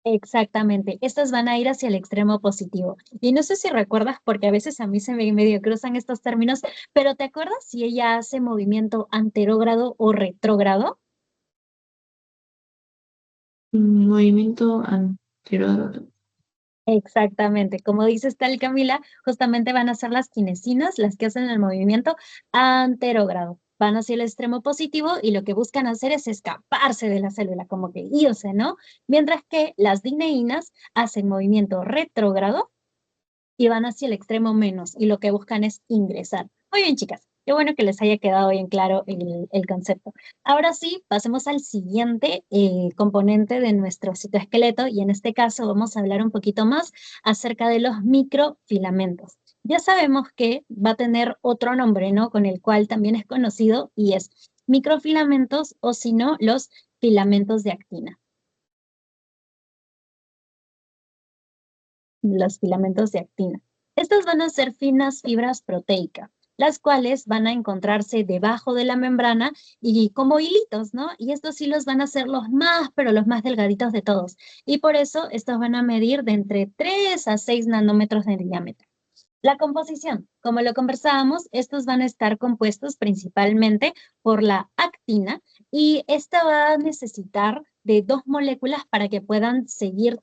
Exactamente, estas van a ir hacia el extremo positivo. Y no sé si recuerdas, porque a veces a mí se me medio cruzan estos términos, pero ¿te acuerdas si ella hace movimiento anterógrado o retrógrado? Movimiento anterior. Exactamente, como dices tal Camila, justamente van a ser las kinesinas las que hacen el movimiento anterógrado. Van hacia el extremo positivo y lo que buscan hacer es escaparse de la célula, como que irse, ¿no? Mientras que las dineínas hacen movimiento retrógrado y van hacia el extremo menos y lo que buscan es ingresar. Muy bien, chicas. Qué bueno que les haya quedado bien claro el concepto. Ahora sí, pasemos al siguiente componente de nuestro citoesqueleto y en este caso vamos a hablar un poquito más acerca de los microfilamentos. Ya sabemos que va a tener otro nombre, ¿no? Con el cual también es conocido y es microfilamentos o si no, los filamentos de actina. Los filamentos de actina. Estas van a ser finas fibras proteicas, las cuales van a encontrarse debajo de la membrana y como hilitos, ¿no? Y estos hilos van a ser los más, pero los más delgaditos de todos. Y por eso estos van a medir de entre 3 a 6 nanómetros de diámetro. La composición, como lo conversábamos, estos van a estar compuestos principalmente por la actina y esta va a necesitar de dos moléculas para que puedan seguir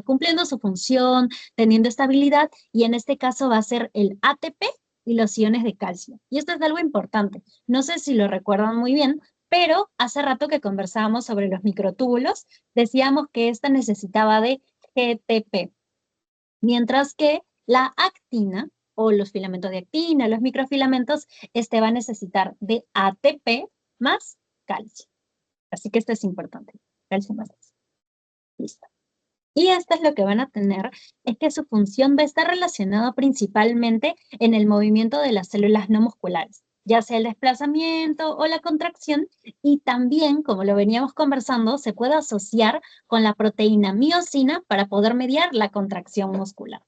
cumpliendo su función, teniendo estabilidad y en este caso va a ser el ATP y los iones de calcio. Y esto es algo importante. No sé si lo recuerdan muy bien, pero hace rato que conversábamos sobre los microtúbulos, decíamos que esta necesitaba de GTP, mientras que la actina o los filamentos de actina, los microfilamentos, este va a necesitar de ATP más calcio. Así que esto es importante. Calcio más calcio. Listo. Y esto es lo que van a tener, es que su función va a estar relacionada principalmente en el movimiento de las células no musculares, ya sea el desplazamiento o la contracción, y también, como lo veníamos conversando, se puede asociar con la proteína miosina para poder mediar la contracción muscular.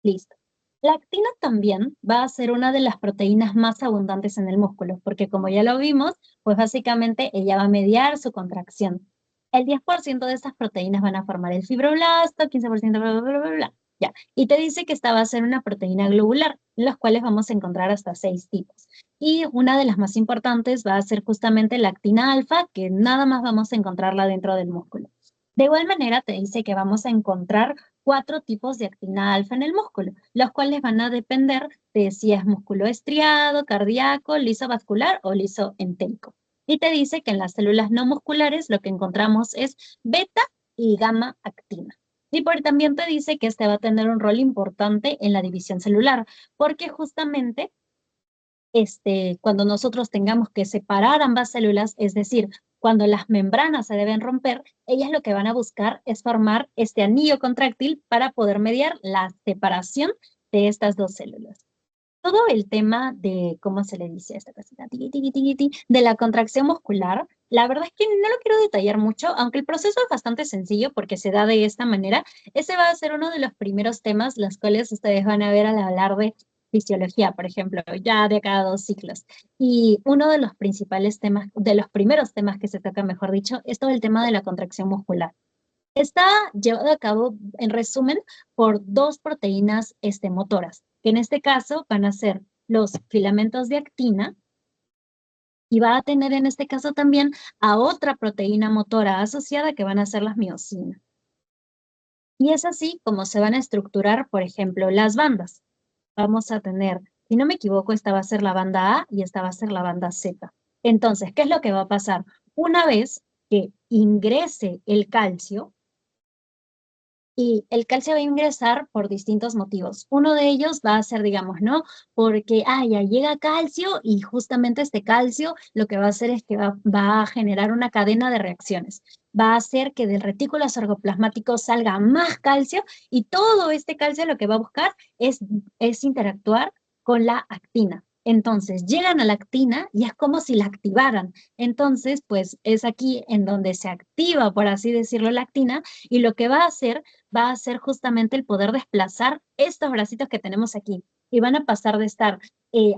Listo. La actina también va a ser una de las proteínas más abundantes en el músculo, porque como ya lo vimos, pues básicamente ella va a mediar su contracción. El 10% de estas proteínas van a formar el fibroblasto, 15% bla, bla, bla, bla, bla. Ya. Y te dice que esta va a ser una proteína globular, en los cuales vamos a encontrar hasta 6 tipos. Y una de las más importantes va a ser justamente la actina alfa, que nada más vamos a encontrarla dentro del músculo. De igual manera, te dice que vamos a encontrar 4 tipos de actina alfa en el músculo, los cuales van a depender de si es músculo estriado, cardíaco, liso vascular o liso entérico. Y te dice que en las células no musculares lo que encontramos es beta y gamma actina. Y también te dice que este va a tener un rol importante en la división celular, porque justamente cuando nosotros tengamos que separar ambas células, es decir, cuando las membranas se deben romper, ellas lo que van a buscar es formar este anillo contráctil para poder mediar la separación de estas dos células. Todo el tema de, ¿cómo se le dice a esta cosita? De la contracción muscular, la verdad es que no lo quiero detallar mucho, aunque el proceso es bastante sencillo porque se da de esta manera. Ese va a ser uno de los primeros temas, los cuales ustedes van a ver al hablar de fisiología, por ejemplo, ya de cada 2 ciclos. Y uno de los principales temas, de los primeros temas que se toca, mejor dicho, es todo el tema de la contracción muscular. Está llevado a cabo, en resumen, por dos proteínas motoras, que en este caso van a ser los filamentos de actina y va a tener en este caso también a otra proteína motora asociada que van a ser las miosinas. Y es así como se van a estructurar, por ejemplo, las bandas. Vamos a tener, si no me equivoco, esta va a ser la banda A y esta va a ser la banda Z. Entonces, ¿qué es lo que va a pasar? Una vez que ingrese el calcio, y el calcio va a ingresar por distintos motivos. Uno de ellos va a ser, digamos, ¿no? Porque, ya llega calcio y justamente este calcio lo que va a hacer es que va a generar una cadena de reacciones. Va a hacer que del retículo sarcoplasmático salga más calcio y todo este calcio lo que va a buscar es interactuar con la actina. Entonces, llegan a la actina y es como si la activaran. Entonces, pues es aquí en donde se activa, por así decirlo, la actina y lo que va a ser justamente el poder desplazar estos bracitos que tenemos aquí y van a pasar de estar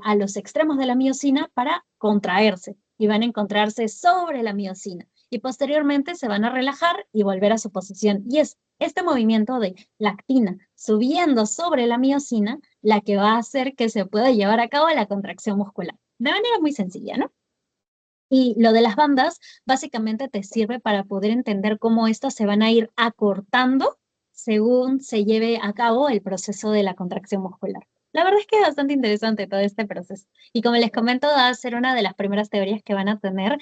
a los extremos de la miosina para contraerse y van a encontrarse sobre la miosina y posteriormente se van a relajar y volver a su posición. Y es este movimiento de la actina subiendo sobre la miosina la que va a hacer que se pueda llevar a cabo la contracción muscular. De manera muy sencilla, ¿no? Y lo de las bandas básicamente te sirve para poder entender cómo estas se van a ir acortando según se lleve a cabo el proceso de la contracción muscular. La verdad es que es bastante interesante todo este proceso. Y como les comento, va a ser una de las primeras teorías que van a tener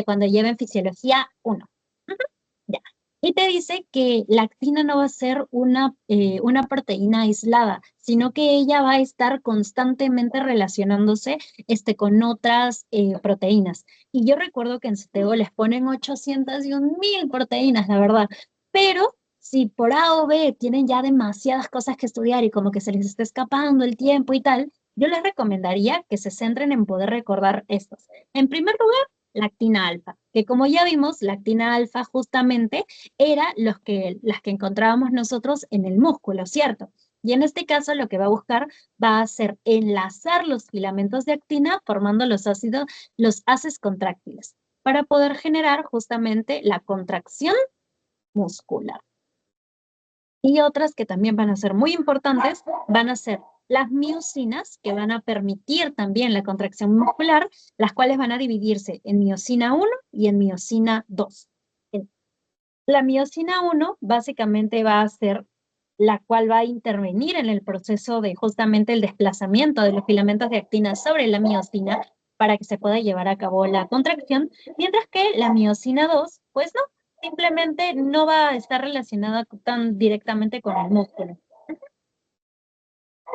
cuando lleven fisiología 1. Ya. Y te dice que la actina no va a ser una proteína aislada, sino que ella va a estar constantemente relacionándose con otras proteínas. Y yo recuerdo que en CETEO les ponen 801.000 proteínas, la verdad, pero si por A o B tienen ya demasiadas cosas que estudiar y como que se les está escapando el tiempo y tal, yo les recomendaría que se centren en poder recordar estos. En primer lugar, la actina alfa, que como ya vimos, la actina alfa justamente era las que encontrábamos nosotros en el músculo, ¿cierto? Y en este caso lo que va a buscar va a ser enlazar los filamentos de actina formando los ácidos, los haces contráctiles para poder generar justamente la contracción muscular. Y otras que también van a ser muy importantes van a ser las miosinas, que van a permitir también la contracción muscular, las cuales van a dividirse en miosina 1 y en miosina 2. La miosina 1 básicamente va a ser la cual va a intervenir en el proceso de justamente el desplazamiento de los filamentos de actina sobre la miosina para que se pueda llevar a cabo la contracción, mientras que la miosina 2, pues no, simplemente no va a estar relacionada tan directamente con el músculo.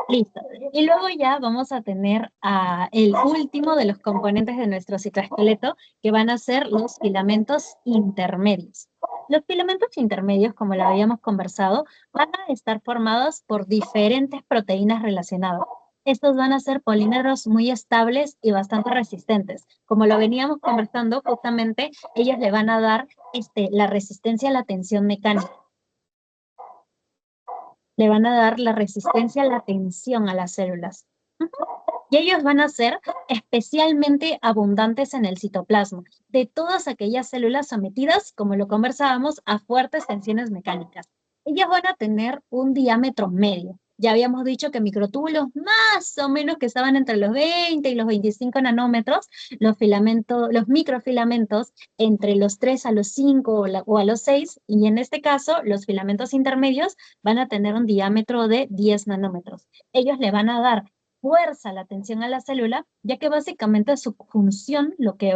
Listo. Y luego ya vamos a tener el último de los componentes de nuestro citoesqueleto, que van a ser los filamentos intermedios. Los filamentos intermedios, como lo habíamos conversado, van a estar formados por diferentes proteínas relacionadas. Estos van a ser polímeros muy estables y bastante resistentes. Como lo veníamos conversando, justamente ellos le van a dar la resistencia a la tensión mecánica. Le van a dar la resistencia a la tensión a las células. Y ellos van a ser especialmente abundantes en el citoplasma de todas aquellas células sometidas, como lo conversábamos, a fuertes tensiones mecánicas. Ellas van a tener un diámetro medio. Ya habíamos dicho que microtúbulos más o menos que estaban entre los 20 y los 25 nanómetros, los microfilamentos entre los 3 a los 5 o a los 6, y en este caso los filamentos intermedios van a tener un diámetro de 10 nanómetros. Ellos le van a dar fuerza la tensión a la célula, ya que básicamente su función lo que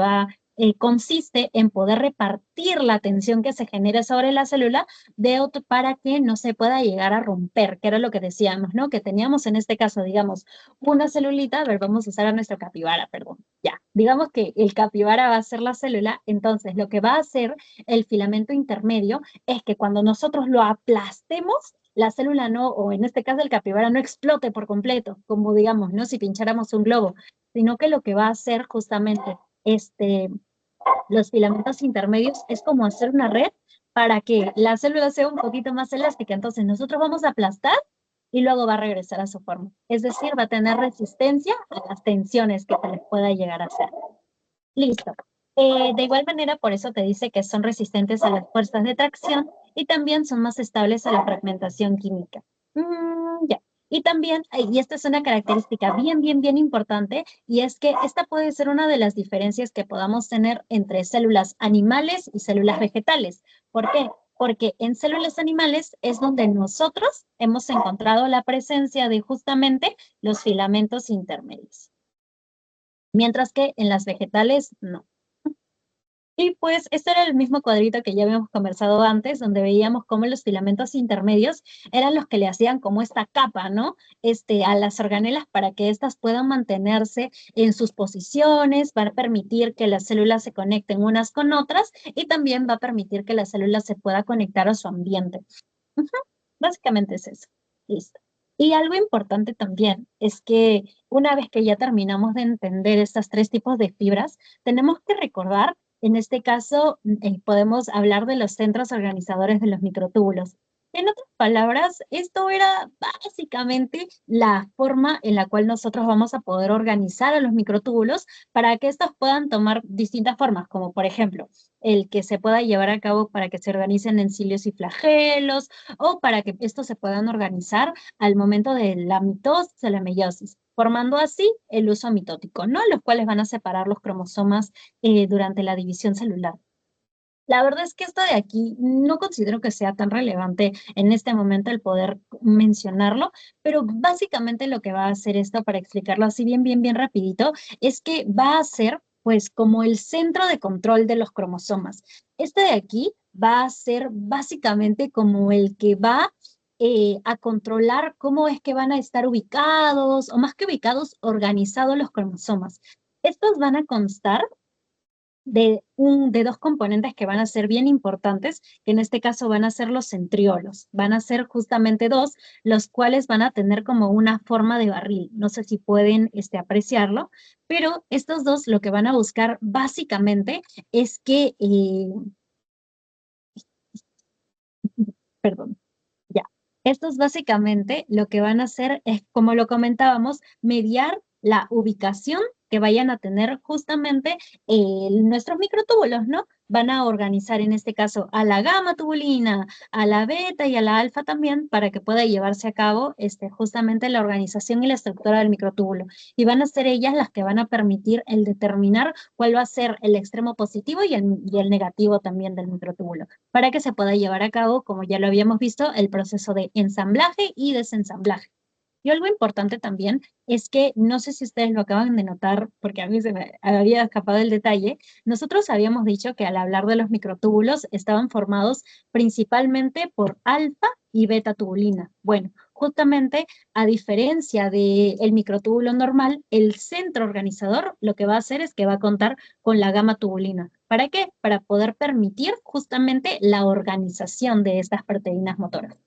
consiste en poder repartir la tensión que se genera sobre la célula para que no se pueda llegar a romper, que era lo que decíamos, ¿no? Que teníamos en este caso, digamos, una celulita, a ver, vamos a usar a nuestro capibara, perdón, ya, digamos que el capibara va a ser la célula, entonces lo que va a hacer el filamento intermedio es que cuando nosotros lo aplastemos, la célula no, o en este caso el capibara no explote por completo, como digamos, ¿no? Si pincháramos un globo, sino que lo que va a hacer justamente los filamentos intermedios es como hacer una red para que la célula sea un poquito más elástica. Entonces nosotros vamos a aplastar y luego va a regresar a su forma. Es decir, va a tener resistencia a las tensiones que se les pueda llegar a hacer. Listo. De igual manera, por eso te dice que son resistentes a las fuerzas de tracción y también son más estables a la fragmentación química. Ya. Y también, y esta es una característica bien importante, y es que esta puede ser una de las diferencias que podamos tener entre células animales y células vegetales. ¿Por qué? Porque en células animales es donde nosotros hemos encontrado la presencia de justamente los filamentos intermedios, mientras que en las vegetales no. Y pues este era el mismo cuadrito que ya habíamos conversado antes, donde veíamos cómo los filamentos intermedios eran los que le hacían como esta capa, ¿no? A las organelas para que éstas puedan mantenerse en sus posiciones, va a permitir que las células se conecten unas con otras y también va a permitir que la célula se pueda conectar a su ambiente. Ujú. Básicamente es eso. Listo. Y algo importante también es que una vez que ya terminamos de entender estos tres tipos de fibras, tenemos que recordar, en este caso, podemos hablar de los centros organizadores de los microtúbulos. En otras palabras, esto era básicamente la forma en la cual nosotros vamos a poder organizar a los microtúbulos para que estos puedan tomar distintas formas, como por ejemplo, el que se pueda llevar a cabo para que se organicen en cilios y flagelos, o para que estos se puedan organizar al momento de la mitosis o la meiosis, formando así el uso mitótico, ¿no? Los cuales van a separar los cromosomas durante la división celular. La verdad es que esto de aquí no considero que sea tan relevante en este momento el poder mencionarlo, pero básicamente lo que va a hacer esto, para explicarlo así bien rapidito, es que va a ser pues como el centro de control de los cromosomas. Este de aquí va a ser básicamente como el que va a controlar cómo es que van a estar ubicados, o más que ubicados, organizados los cromosomas. Estos van a constar de dos componentes que van a ser bien importantes, que en este caso van a ser los centriolos. Van a ser justamente dos, los cuales van a tener como una forma de barril. No sé si pueden apreciarlo, pero estos dos lo que van a buscar básicamente es que, perdón, ya. Estos básicamente lo que van a hacer es, como lo comentábamos, mediar la ubicación que vayan a tener justamente nuestros microtúbulos, ¿no? Van a organizar en este caso a la gamma tubulina, a la beta y a la alfa también para que pueda llevarse a cabo justamente la organización y la estructura del microtúbulo. Y van a ser ellas las que van a permitir el determinar cuál va a ser el extremo positivo y el negativo también del microtúbulo para que se pueda llevar a cabo, como ya lo habíamos visto, el proceso de ensamblaje y desensamblaje. Y algo importante también es que, no sé si ustedes lo acaban de notar, porque a mí se me había escapado el detalle, nosotros habíamos dicho que al hablar de los microtúbulos estaban formados principalmente por alfa y beta tubulina. Bueno, justamente a diferencia del microtúbulo normal, el centro organizador lo que va a hacer es que va a contar con la gamma tubulina. ¿Para qué? Para poder permitir justamente la organización de estas proteínas motoras.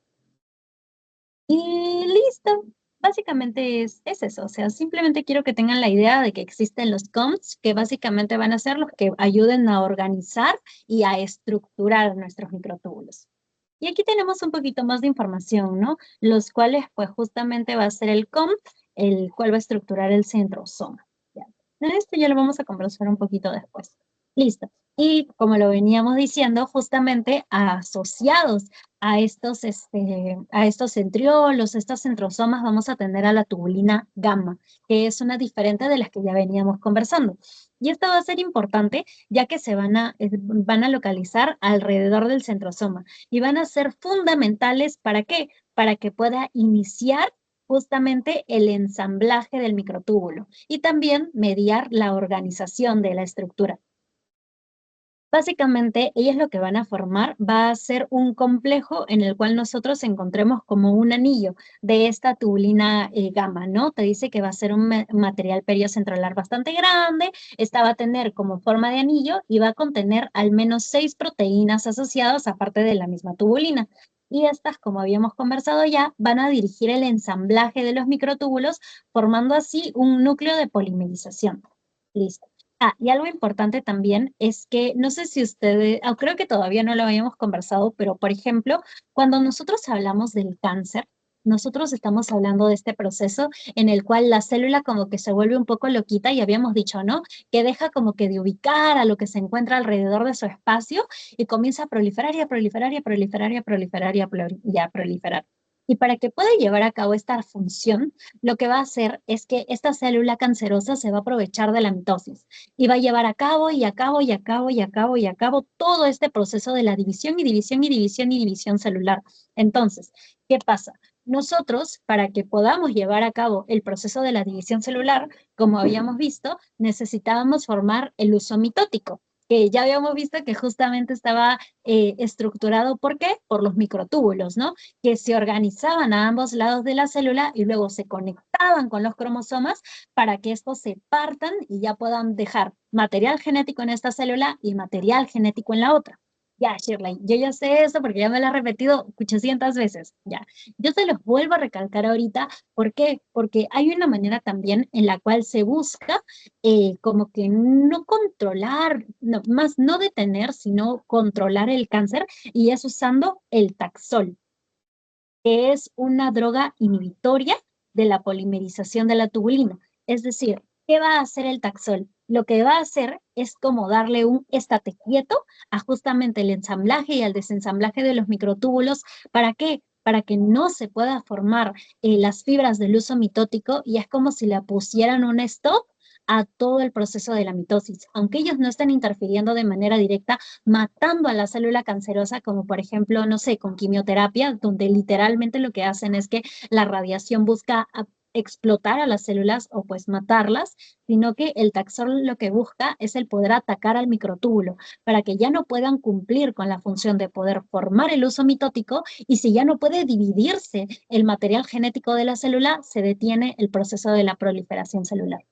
Y listo. Básicamente es eso, o sea, simplemente quiero que tengan la idea de que existen los COMS, que básicamente van a ser los que ayuden a organizar y a estructurar nuestros microtúbulos. Y aquí tenemos un poquito más de información, ¿no? Los cuales, pues, justamente va a ser el COM, el cual va a estructurar el centrosoma. ¿Ya? Esto ya lo vamos a conversar un poquito después. Listo. Y como lo veníamos diciendo, justamente asociados a estos centriolos, estos centrosomas, vamos a tener a la tubulina gamma, que es una diferente de las que ya veníamos conversando. Y esto va a ser importante, ya que van a localizar alrededor del centrosoma y van a ser fundamentales, ¿para qué? Para que pueda iniciar justamente el ensamblaje del microtúbulo y también mediar la organización de la estructura. Básicamente, ellos lo que van a formar va a ser un complejo en el cual nosotros encontremos como un anillo de esta tubulina gamma, ¿no? Te dice que va a ser un material periocentrolar bastante grande, esta va a tener como forma de anillo y va a contener al menos 6 proteínas asociadas aparte de la misma tubulina. Y estas, como habíamos conversado ya, van a dirigir el ensamblaje de los microtúbulos, formando así un núcleo de polimerización. Listo. Y algo importante también es que, no sé si ustedes, creo que todavía no lo habíamos conversado, pero por ejemplo, cuando nosotros hablamos del cáncer, nosotros estamos hablando de este proceso en el cual la célula como que se vuelve un poco loquita y habíamos dicho, ¿no? Que deja como que de ubicar a lo que se encuentra alrededor de su espacio y comienza a proliferar y a proliferar y a proliferar y a proliferar y a proliferar. Y para que pueda llevar a cabo esta función, lo que va a hacer es que esta célula cancerosa se va a aprovechar de la mitosis y va a llevar a cabo y a cabo y a cabo y a cabo y a cabo todo este proceso de la división y división y división y división celular. Entonces, ¿qué pasa? Nosotros, para que podamos llevar a cabo el proceso de la división celular, como habíamos visto, necesitábamos formar el uso mitótico, que ya habíamos visto que justamente estaba estructurado, ¿por qué? Por los microtúbulos, ¿no? Que se organizaban a ambos lados de la célula y luego se conectaban con los cromosomas para que estos se partan y ya puedan dejar material genético en esta célula y material genético en la otra. Ya, Shirley, yo ya sé eso porque ya me lo he repetido 800 veces. Ya, yo se los vuelvo a recalcar ahorita. ¿Por qué? Porque hay una manera también en la cual se busca como que no controlar, no, más no detener, sino controlar el cáncer y es usando el Taxol, que es una droga inhibitoria de la polimerización de la tubulina. Es decir, ¿qué va a hacer el Taxol? Lo que va a hacer es como darle un estate quieto a justamente el ensamblaje y al desensamblaje de los microtúbulos. ¿Para qué? Para que no se pueda formar las fibras del uso mitótico y es como si le pusieran un stop a todo el proceso de la mitosis, aunque ellos no estén interfiriendo de manera directa, matando a la célula cancerosa, como por ejemplo, no sé, con quimioterapia, donde literalmente lo que hacen es que la radiación busca explotar a las células o pues matarlas, sino que el Taxol lo que busca es el poder atacar al microtúbulo para que ya no puedan cumplir con la función de poder formar el uso mitótico y si ya no puede dividirse el material genético de la célula, se detiene el proceso de la proliferación celular.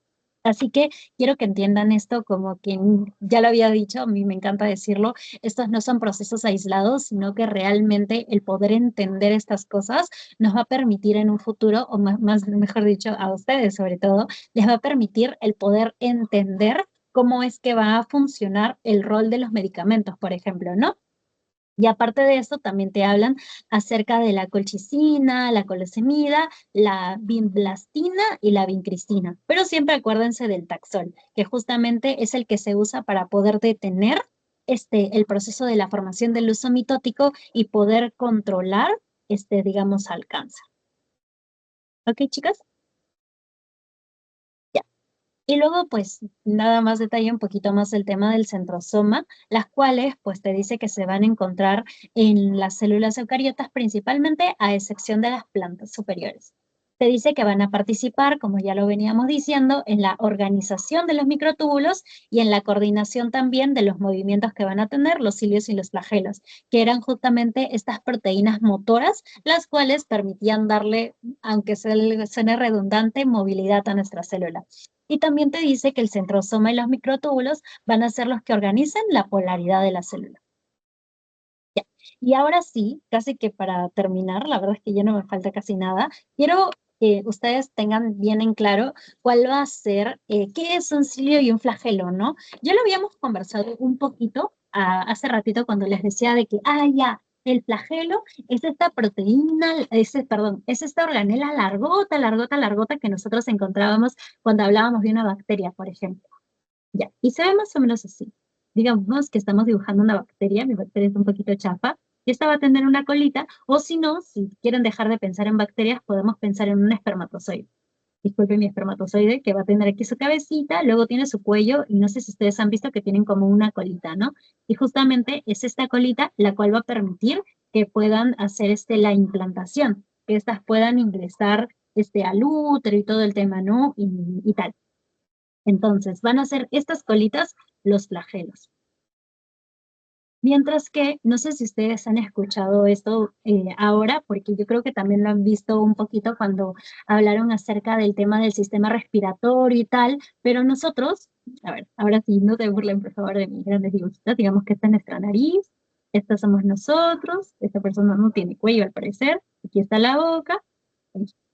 Así que quiero que entiendan esto como que ya lo había dicho, a mí me encanta decirlo, estos no son procesos aislados, sino que realmente el poder entender estas cosas nos va a permitir en un futuro, o mejor dicho, a ustedes sobre todo, les va a permitir el poder entender cómo es que va a funcionar el rol de los medicamentos, por ejemplo, ¿no? Y aparte de eso, también te hablan acerca de la colchicina, la colecimida, la vinblastina y la vincristina. Pero siempre acuérdense del taxol, que justamente es el que se usa para poder detener el proceso de la formación del luso mitótico y poder controlar, digamos, al cáncer. ¿Ok, chicas? Y luego, pues, nada más detalle un poquito más el tema del centrosoma, las cuales, pues, te dice que se van a encontrar en las células eucariotas principalmente, a excepción de las plantas superiores. Te dice que van a participar, como ya lo veníamos diciendo, en la organización de los microtúbulos y en la coordinación también de los movimientos que van a tener los cilios y los flagelos, que eran justamente estas proteínas motoras, las cuales permitían darle, aunque suene redundante, movilidad a nuestra célula. Y también te dice que el centrosoma y los microtúbulos van a ser los que organicen la polaridad de la célula. Ya. Y ahora sí, casi que para terminar, la verdad es que ya no me falta casi nada, quiero que ustedes tengan bien en claro cuál va a ser, qué es un cilio y un flagelo, ¿no? Ya lo habíamos conversado un poquito hace ratito cuando les decía de que, ya, el flagelo es esta proteína, perdón, es esta organela largota, largota, largota que nosotros encontrábamos cuando hablábamos de una bacteria, por ejemplo. Ya, y se ve más o menos así. Digamos que estamos dibujando una bacteria, mi bacteria es un poquito chafa, y esta va a tener una colita, o si no, si quieren dejar de pensar en bacterias, podemos pensar en un espermatozoide. Disculpen mi espermatozoide, que va a tener aquí su cabecita, luego tiene su cuello, y no sé si ustedes han visto que tienen como una colita, ¿no? Y justamente es esta colita la cual va a permitir que puedan hacer la implantación, que estas puedan ingresar al útero y todo el tema, ¿no? Y tal. Entonces, van a ser estas colitas los flagelos. Mientras que, no sé si ustedes han escuchado esto ahora, porque yo creo que también lo han visto un poquito cuando hablaron acerca del tema del sistema respiratorio y tal, pero nosotros, a ver, ahora sí, no se burlen por favor de mis grandes dibujitos, digamos que esta es nuestra nariz, esta somos nosotros, esta persona no tiene cuello al parecer, aquí está la boca,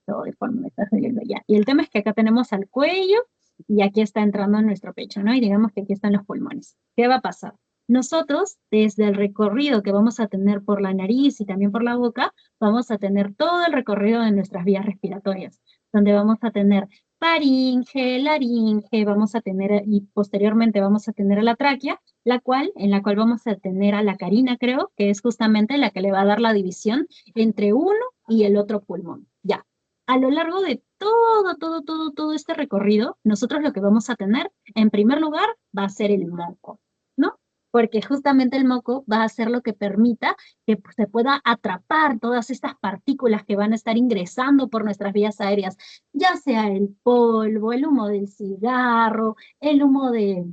todo de forma me está saliendo ya. Y el tema es que acá tenemos al cuello y aquí está entrando en nuestro pecho, ¿no? Y digamos que aquí están los pulmones. ¿Qué va a pasar? Nosotros, desde el recorrido que vamos a tener por la nariz y también por la boca, vamos a tener todo el recorrido de nuestras vías respiratorias, donde vamos a tener faringe, laringe, vamos a tener, y posteriormente vamos a tener a la tráquea, en la cual vamos a tener a la carina, creo, que es justamente la que le va a dar la división entre uno y el otro pulmón. Ya. A lo largo de todo este recorrido, nosotros lo que vamos a tener, en primer lugar, va a ser el moco, ¿no? Porque justamente el moco va a ser lo que permita que se pueda atrapar todas estas partículas que van a estar ingresando por nuestras vías aéreas, ya sea el polvo, el humo del cigarro, el humo de,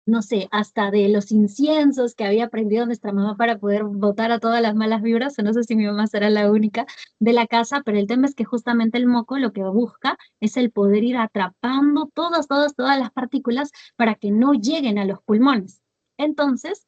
no sé, hasta de los inciensos que había prendido nuestra mamá para poder botar a todas las malas vibras, o no sé si mi mamá será la única de la casa, pero el tema es que justamente el moco lo que busca es el poder ir atrapando todas las partículas para que no lleguen a los pulmones. Entonces,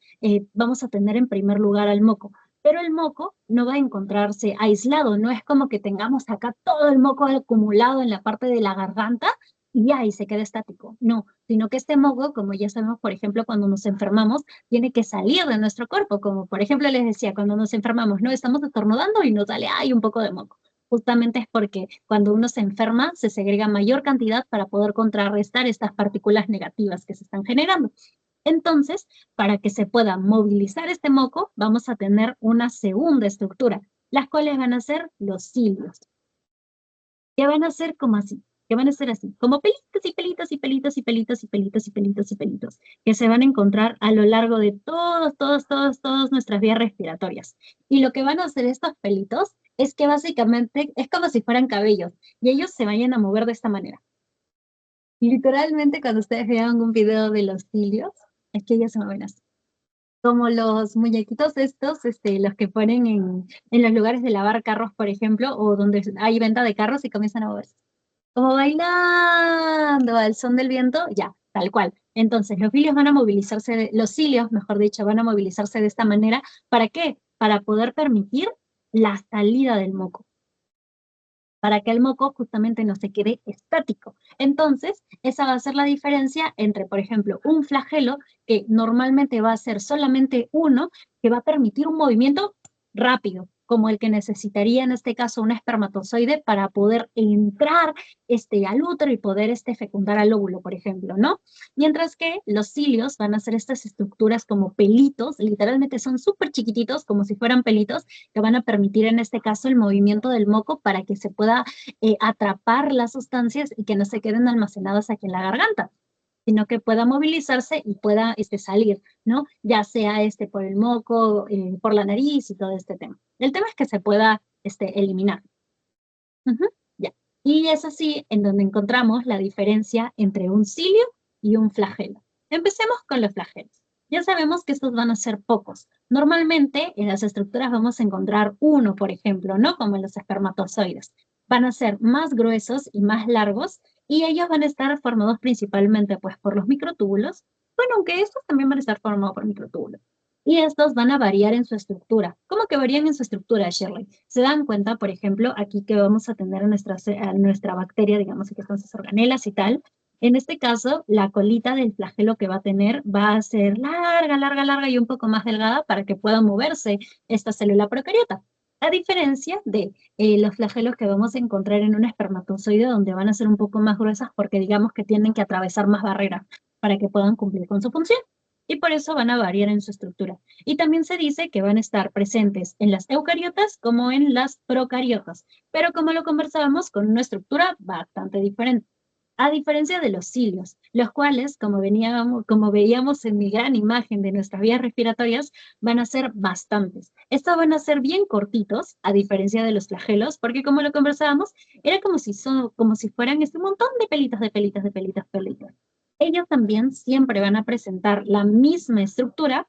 vamos a tener en primer lugar al moco. Pero el moco no va a encontrarse aislado, no es como que tengamos acá todo el moco acumulado en la parte de la garganta y ya, y se queda estático. No, sino que este moco, como ya sabemos, por ejemplo, cuando nos enfermamos, tiene que salir de nuestro cuerpo, como por ejemplo les decía, cuando nos enfermamos, no estamos estornudando y nos sale, un poco de moco. Justamente es porque cuando uno se enferma, se segrega mayor cantidad para poder contrarrestar estas partículas negativas que se están generando. Entonces, para que se pueda movilizar este moco, vamos a tener una segunda estructura, las cuales van a ser los cilios, que van a ser como así, que van a ser así, como pelitos y pelitos y pelitos y pelitos y pelitos y pelitos y pelitos, que se van a encontrar a lo largo de todas nuestras vías respiratorias. Y lo que van a hacer estos pelitos es que básicamente es como si fueran cabellos, y ellos se vayan a mover de esta manera. Literalmente cuando ustedes vean un video de los cilios, es que ellos se mueven así. Como los muñequitos estos, los que ponen en los lugares de lavar carros, por ejemplo, o donde hay venta de carros y comienzan a moverse. Como bailando al son del viento, ya, tal cual. Entonces, los cilios van a movilizarse, los cilios, mejor dicho, van a movilizarse de esta manera. ¿Para qué? Para poder permitir la salida del moco, para que el moco justamente no se quede estático. Entonces, esa va a ser la diferencia entre, por ejemplo, un flagelo que normalmente va a ser solamente uno, que va a permitir un movimiento rápido, como el que necesitaría en este caso un espermatozoide para poder entrar al útero y poder fecundar al óvulo, por ejemplo, ¿no? Mientras que los cilios van a ser estas estructuras como pelitos, literalmente son súper chiquititos, como si fueran pelitos, que van a permitir en este caso el movimiento del moco para que se pueda atrapar las sustancias y que no se queden almacenadas aquí en la garganta, sino que pueda movilizarse y pueda salir, ¿no? Ya sea por el moco, por la nariz y todo este tema. El tema es que se pueda eliminar. Ujú, ya. Y es así en donde encontramos la diferencia entre un cilio y un flagelo. Empecemos con los flagelos. Ya sabemos que estos van a ser pocos. Normalmente en las estructuras vamos a encontrar uno, por ejemplo, ¿no? Como en los espermatozoides. Van a ser más gruesos y más largos y ellos van a estar formados principalmente pues por los microtúbulos. Bueno, aunque estos también van a estar formados por microtúbulos. Y estos van a variar en su estructura. ¿Cómo que varían en su estructura, Shirley? Se dan cuenta, por ejemplo, aquí que vamos a tener a nuestra bacteria, digamos que son sus organelas y tal. En este caso, la colita del flagelo que va a tener va a ser larga, larga, larga y un poco más delgada para que pueda moverse esta célula procariota. A diferencia de los flagelos que vamos a encontrar en un espermatozoide, donde van a ser un poco más gruesas porque digamos que tienen que atravesar más barreras para que puedan cumplir con su función. Y por eso van a variar en su estructura. Y también se dice que van a estar presentes en las eucariotas como en las procariotas, pero como lo conversábamos, con una estructura bastante diferente. A diferencia de los cilios, los cuales, como veíamos en mi gran imagen de nuestras vías respiratorias, van a ser bastantes. Estos van a ser bien cortitos, a diferencia de los flagelos, porque como lo conversábamos, era como si fueran este montón de pelitos, de pelitos, de pelitos, pelitos. Ellos también siempre van a presentar la misma estructura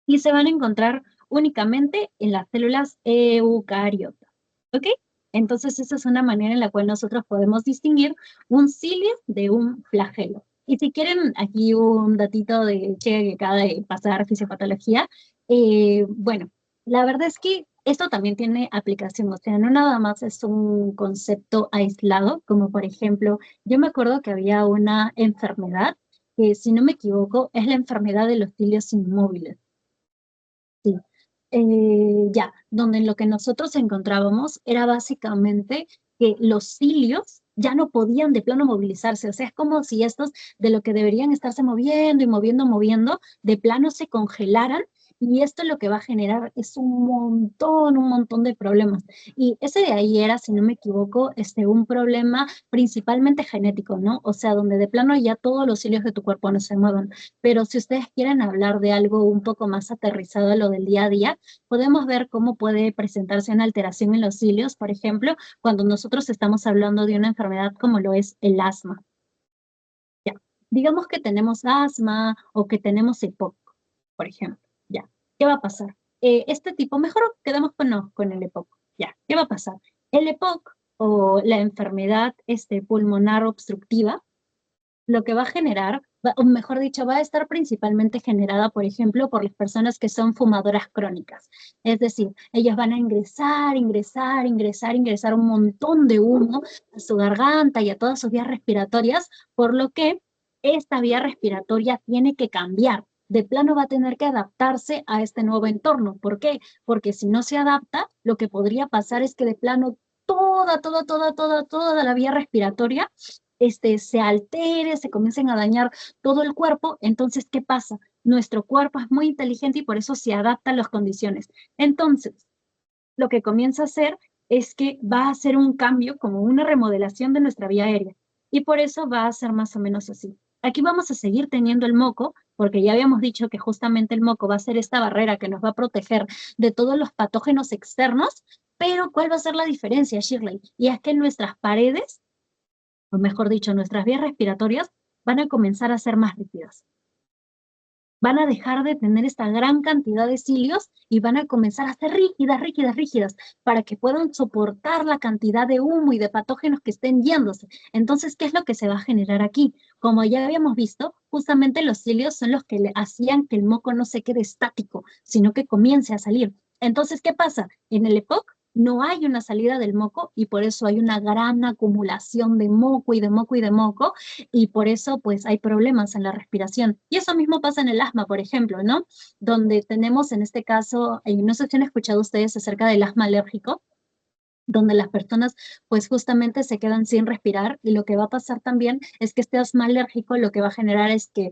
y se van a encontrar únicamente en las células eucariotas. ¿Ok? Entonces, esa es una manera en la cual nosotros podemos distinguir un cilio de un flagelo. Y si quieren, aquí un datito de che que acaba de pasar fisiopatología. Bueno, la verdad es que esto también tiene aplicación, o sea, no nada más es un concepto aislado, como por ejemplo, yo me acuerdo que había una enfermedad que, si no me equivoco, es la enfermedad de los cilios inmóviles. Sí. Ya, donde lo que nosotros encontrábamos era básicamente que los cilios ya no podían de plano movilizarse, o sea, es como si estos de lo que deberían estarse moviendo y moviendo, moviendo, de plano se congelaran y esto lo que va a generar es un montón de problemas. Y ese de ahí era, si no me equivoco, un problema principalmente genético, ¿no? O sea, donde de plano ya todos los cilios de tu cuerpo no se mueven. Pero si ustedes quieren hablar de algo un poco más aterrizado a lo del día a día, podemos ver cómo puede presentarse una alteración en los cilios, por ejemplo, cuando nosotros estamos hablando de una enfermedad como lo es el asma. Ya. Digamos que tenemos asma o que tenemos EPOC, por ejemplo. Ya. ¿Qué va a pasar? Este tipo, mejor quedamos no, con el EPOC. Ya. ¿Qué va a pasar? El EPOC o la enfermedad pulmonar obstructiva lo que va a generar, o mejor dicho, va a estar principalmente generada, por ejemplo, por las personas que son fumadoras crónicas. Es decir, ellas van a ingresar, ingresar, ingresar, ingresar un montón de humo a su garganta y a todas sus vías respiratorias, por lo que esta vía respiratoria tiene que cambiar. De plano va a tener que adaptarse a este nuevo entorno. ¿Por qué? Porque si no se adapta, lo que podría pasar es que de plano toda la vía respiratoria se altere, se comiencen a dañar todo el cuerpo. Entonces, ¿qué pasa? Nuestro cuerpo es muy inteligente y por eso se adapta a las condiciones. Entonces, lo que comienza a hacer es que va a hacer un cambio, como una remodelación de nuestra vía aérea. Y por eso va a ser más o menos así. Aquí vamos a seguir teniendo el moco, porque ya habíamos dicho que justamente el moco va a ser esta barrera que nos va a proteger de todos los patógenos externos, pero ¿cuál va a ser la diferencia, Shirley? Y es que nuestras paredes, o mejor dicho, nuestras vías respiratorias van a comenzar a ser más rígidas. van a dejar de tener esta gran cantidad de cilios y van a comenzar a ser rígidas, rígidas, rígidas, para que puedan soportar la cantidad de humo y de patógenos que estén yéndose. Entonces, ¿qué es lo que se va a generar aquí? Como ya habíamos visto, justamente los cilios son los que le hacían que el moco no se quede estático, sino que comience a salir. Entonces, ¿qué pasa? En el EPOC no hay una salida del moco y por eso hay una gran acumulación de moco y de moco y de moco y por eso pues hay problemas en la respiración. Y eso mismo pasa en el asma, por ejemplo, ¿no? Donde tenemos en este caso, no sé si han escuchado ustedes acerca del asma alérgico, donde las personas pues justamente se quedan sin respirar y lo que va a pasar también es que este asma alérgico lo que va a generar es que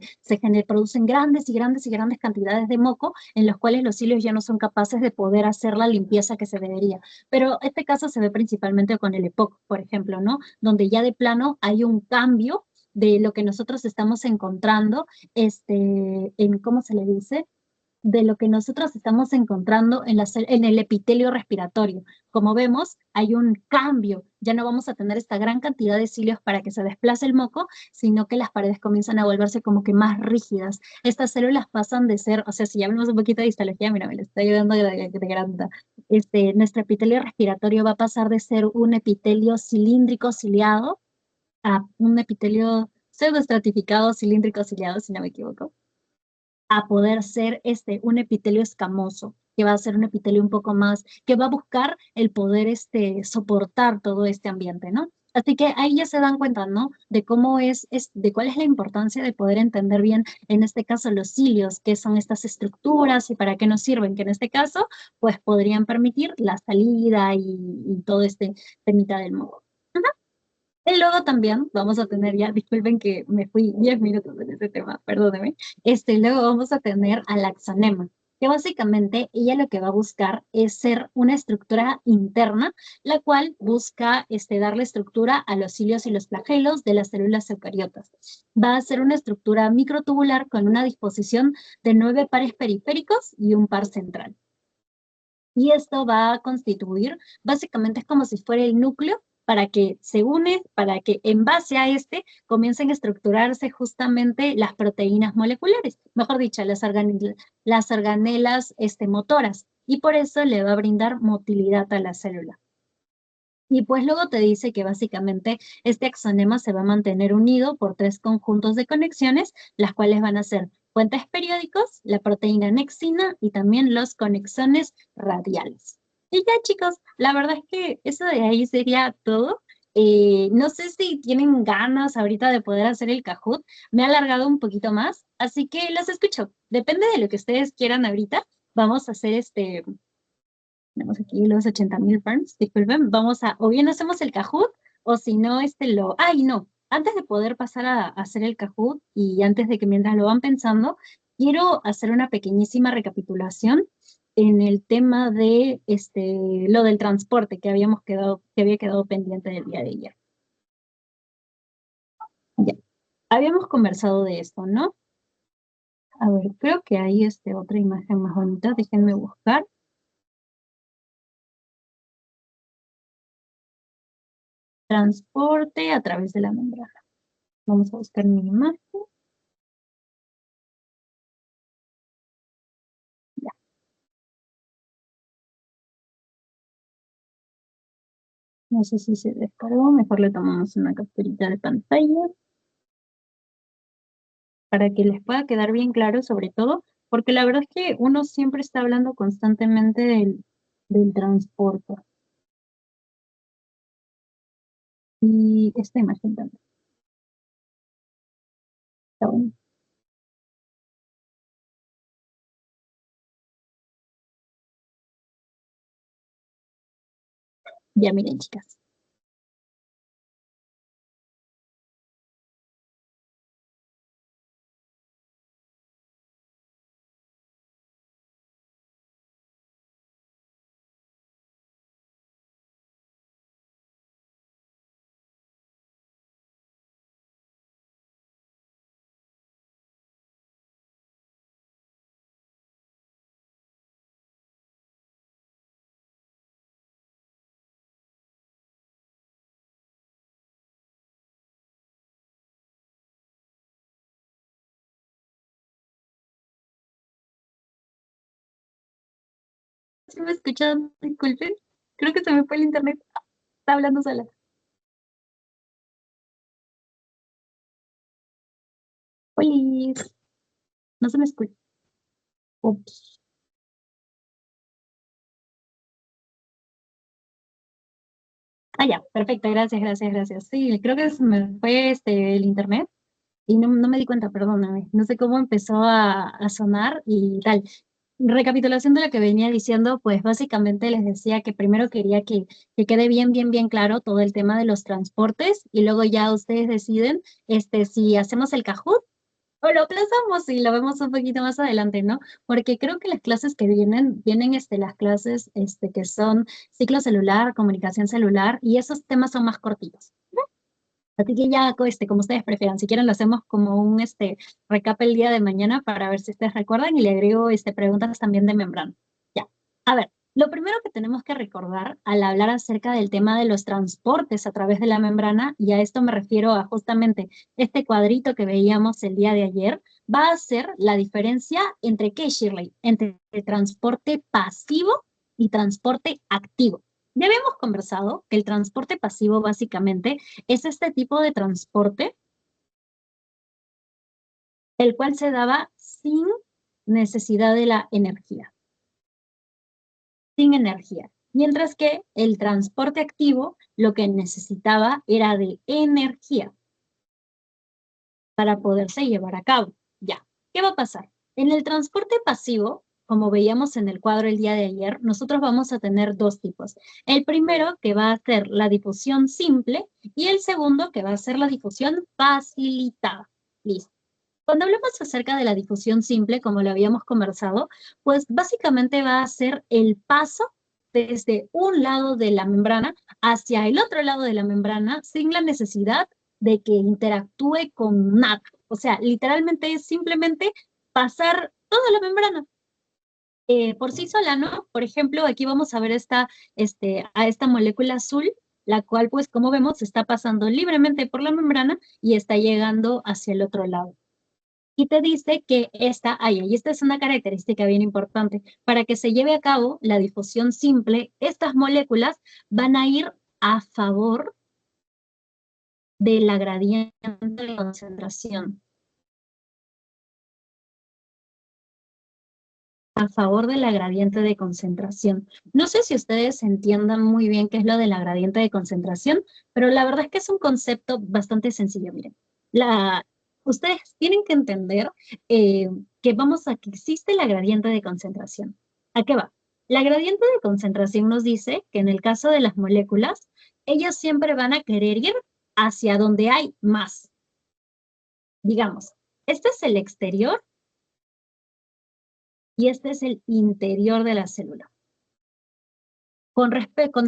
producen grandes y grandes y grandes cantidades de moco en los cuales los cilios ya no son capaces de poder hacer la limpieza que se debería. Pero este caso se ve principalmente con el EPOC, por ejemplo, ¿no? Donde ya de plano hay un cambio de lo que nosotros estamos encontrando, en, ¿cómo se le dice? De lo que nosotros estamos encontrando en el epitelio respiratorio. Como vemos, hay un cambio. Ya no vamos a tener esta gran cantidad de cilios para que se desplace el moco, sino que las paredes comienzan a volverse como que más rígidas. Estas células pasan de ser, o sea, si ya hablamos un poquito de histología, mira, me lo estoy ayudando de grande. Nuestro epitelio respiratorio va a pasar de ser un epitelio cilíndrico ciliado a un epitelio pseudoestratificado cilíndrico ciliado, si no me equivoco, a poder ser un epitelio escamoso, que va a ser un epitelio un poco más, que va a buscar el poder soportar todo este ambiente, ¿no? Así que ahí ya se dan cuenta, ¿no? De cómo de cuál es la importancia de poder entender bien, en este caso, los cilios, qué son estas estructuras y para qué nos sirven, que en este caso, pues podrían permitir la salida y todo este temita del moco. Y luego también vamos a tener ya, disculpen que me fui 10 minutos en ese tema, perdónenme. Luego vamos a tener al axonema, que básicamente ella lo que va a buscar es ser una estructura interna, la cual busca darle estructura a los cilios y los flagelos de las células eucariotas. Va a ser una estructura microtubular con una disposición de 9 pares periféricos y un par central. Y esto va a constituir, básicamente es como si fuera el núcleo para que se une, para que en base a comiencen a estructurarse justamente las proteínas moleculares, mejor dicho, las organelas motoras, y por eso le va a brindar motilidad a la célula. Y pues luego te dice que básicamente este axonema se va a mantener unido por 3 conjuntos de conexiones, las cuales van a ser puentes periódicos, la proteína nexina y también los conexones radiales. Y ya, chicos, la verdad es que eso de ahí sería todo. No sé si tienen ganas ahorita de poder hacer el Kahoot. Me ha alargado un poquito más, así que los escucho. Depende de lo que ustedes quieran ahorita. Vamos a hacer tenemos aquí los 80,000 farms, disculpen. Vamos o bien hacemos el Kahoot, o si no, ¡ay, no! Antes de poder pasar a hacer el Kahoot, y antes de que mientras lo van pensando, quiero hacer una pequeñísima recapitulación en el tema de lo del transporte que había quedado pendiente del día de ayer. Ya. Habíamos conversado de esto, ¿no? A ver, creo que hay otra imagen más bonita, déjenme buscar. Transporte a través de la membrana. Vamos a buscar mi imagen. Ya. No sé si se descargó. Mejor le tomamos una capturita de pantalla para que les pueda quedar bien claro sobre todo, porque la verdad es que uno siempre está hablando constantemente del transporte. Y esta imagen también. Está bueno. Ya miren, chicas. ¿Sí me escuchan? Disculpen. Creo que se me fue el internet. Está hablando sola. Olis, no se me escucha. Ups. Ah, ya, perfecto, gracias, gracias, gracias. Sí, creo que se me fue el internet y no me di cuenta, perdóname. No sé cómo empezó a sonar y tal. Recapitulación de lo que venía diciendo, pues básicamente les decía que primero quería que quede bien, bien, bien claro todo el tema de los transportes y luego ya ustedes deciden si hacemos el Kahoot o lo aplazamos y lo vemos un poquito más adelante, ¿no? Porque creo que las clases que vienen las clases que son ciclo celular, comunicación celular, y esos temas son más cortitos. Así que ya, como ustedes prefieran, si quieren lo hacemos como un recap el día de mañana para ver si ustedes recuerdan y le agrego preguntas también de membrana. Ya. A ver, lo primero que tenemos que recordar al hablar acerca del tema de los transportes a través de la membrana, y a esto me refiero a justamente este cuadrito que veíamos el día de ayer, va a ser la diferencia entre ¿qué, Shirley? Entre el transporte pasivo y transporte activo. Ya habíamos conversado que el transporte pasivo básicamente es este tipo de transporte, el cual se daba sin necesidad de la energía, sin energía. Mientras que el transporte activo lo que necesitaba era de energía para poderse llevar a cabo. Ya, ¿qué va a pasar? En el transporte pasivo, como veíamos en el cuadro el día de ayer, nosotros vamos a tener dos tipos. El primero que va a ser la difusión simple y el segundo que va a ser la difusión facilitada. Listo. Cuando hablamos acerca de la difusión simple, como lo habíamos conversado, pues básicamente va a ser el paso desde un lado de la membrana hacia el otro lado de la membrana sin la necesidad de que interactúe con nada. O sea, literalmente es simplemente pasar toda la membrana. Por sí sola, ¿no? Por ejemplo, aquí vamos a ver a esta molécula azul, la cual, pues, como vemos, está pasando libremente por la membrana y está llegando hacia el otro lado. Y te dice que y esta es una característica bien importante, para que se lleve a cabo la difusión simple, estas moléculas van a ir a favor de la gradiente de concentración. A favor de la gradiente de concentración. No sé si ustedes entiendan muy bien qué es lo de la gradiente de concentración, pero la verdad es que es un concepto bastante sencillo. Miren, ustedes tienen que entender que existe la gradiente de concentración. ¿A qué va? La gradiente de concentración nos dice que en el caso de las moléculas, ellas siempre van a querer ir hacia donde hay más. Digamos, este es el exterior y este es el interior de la célula. Con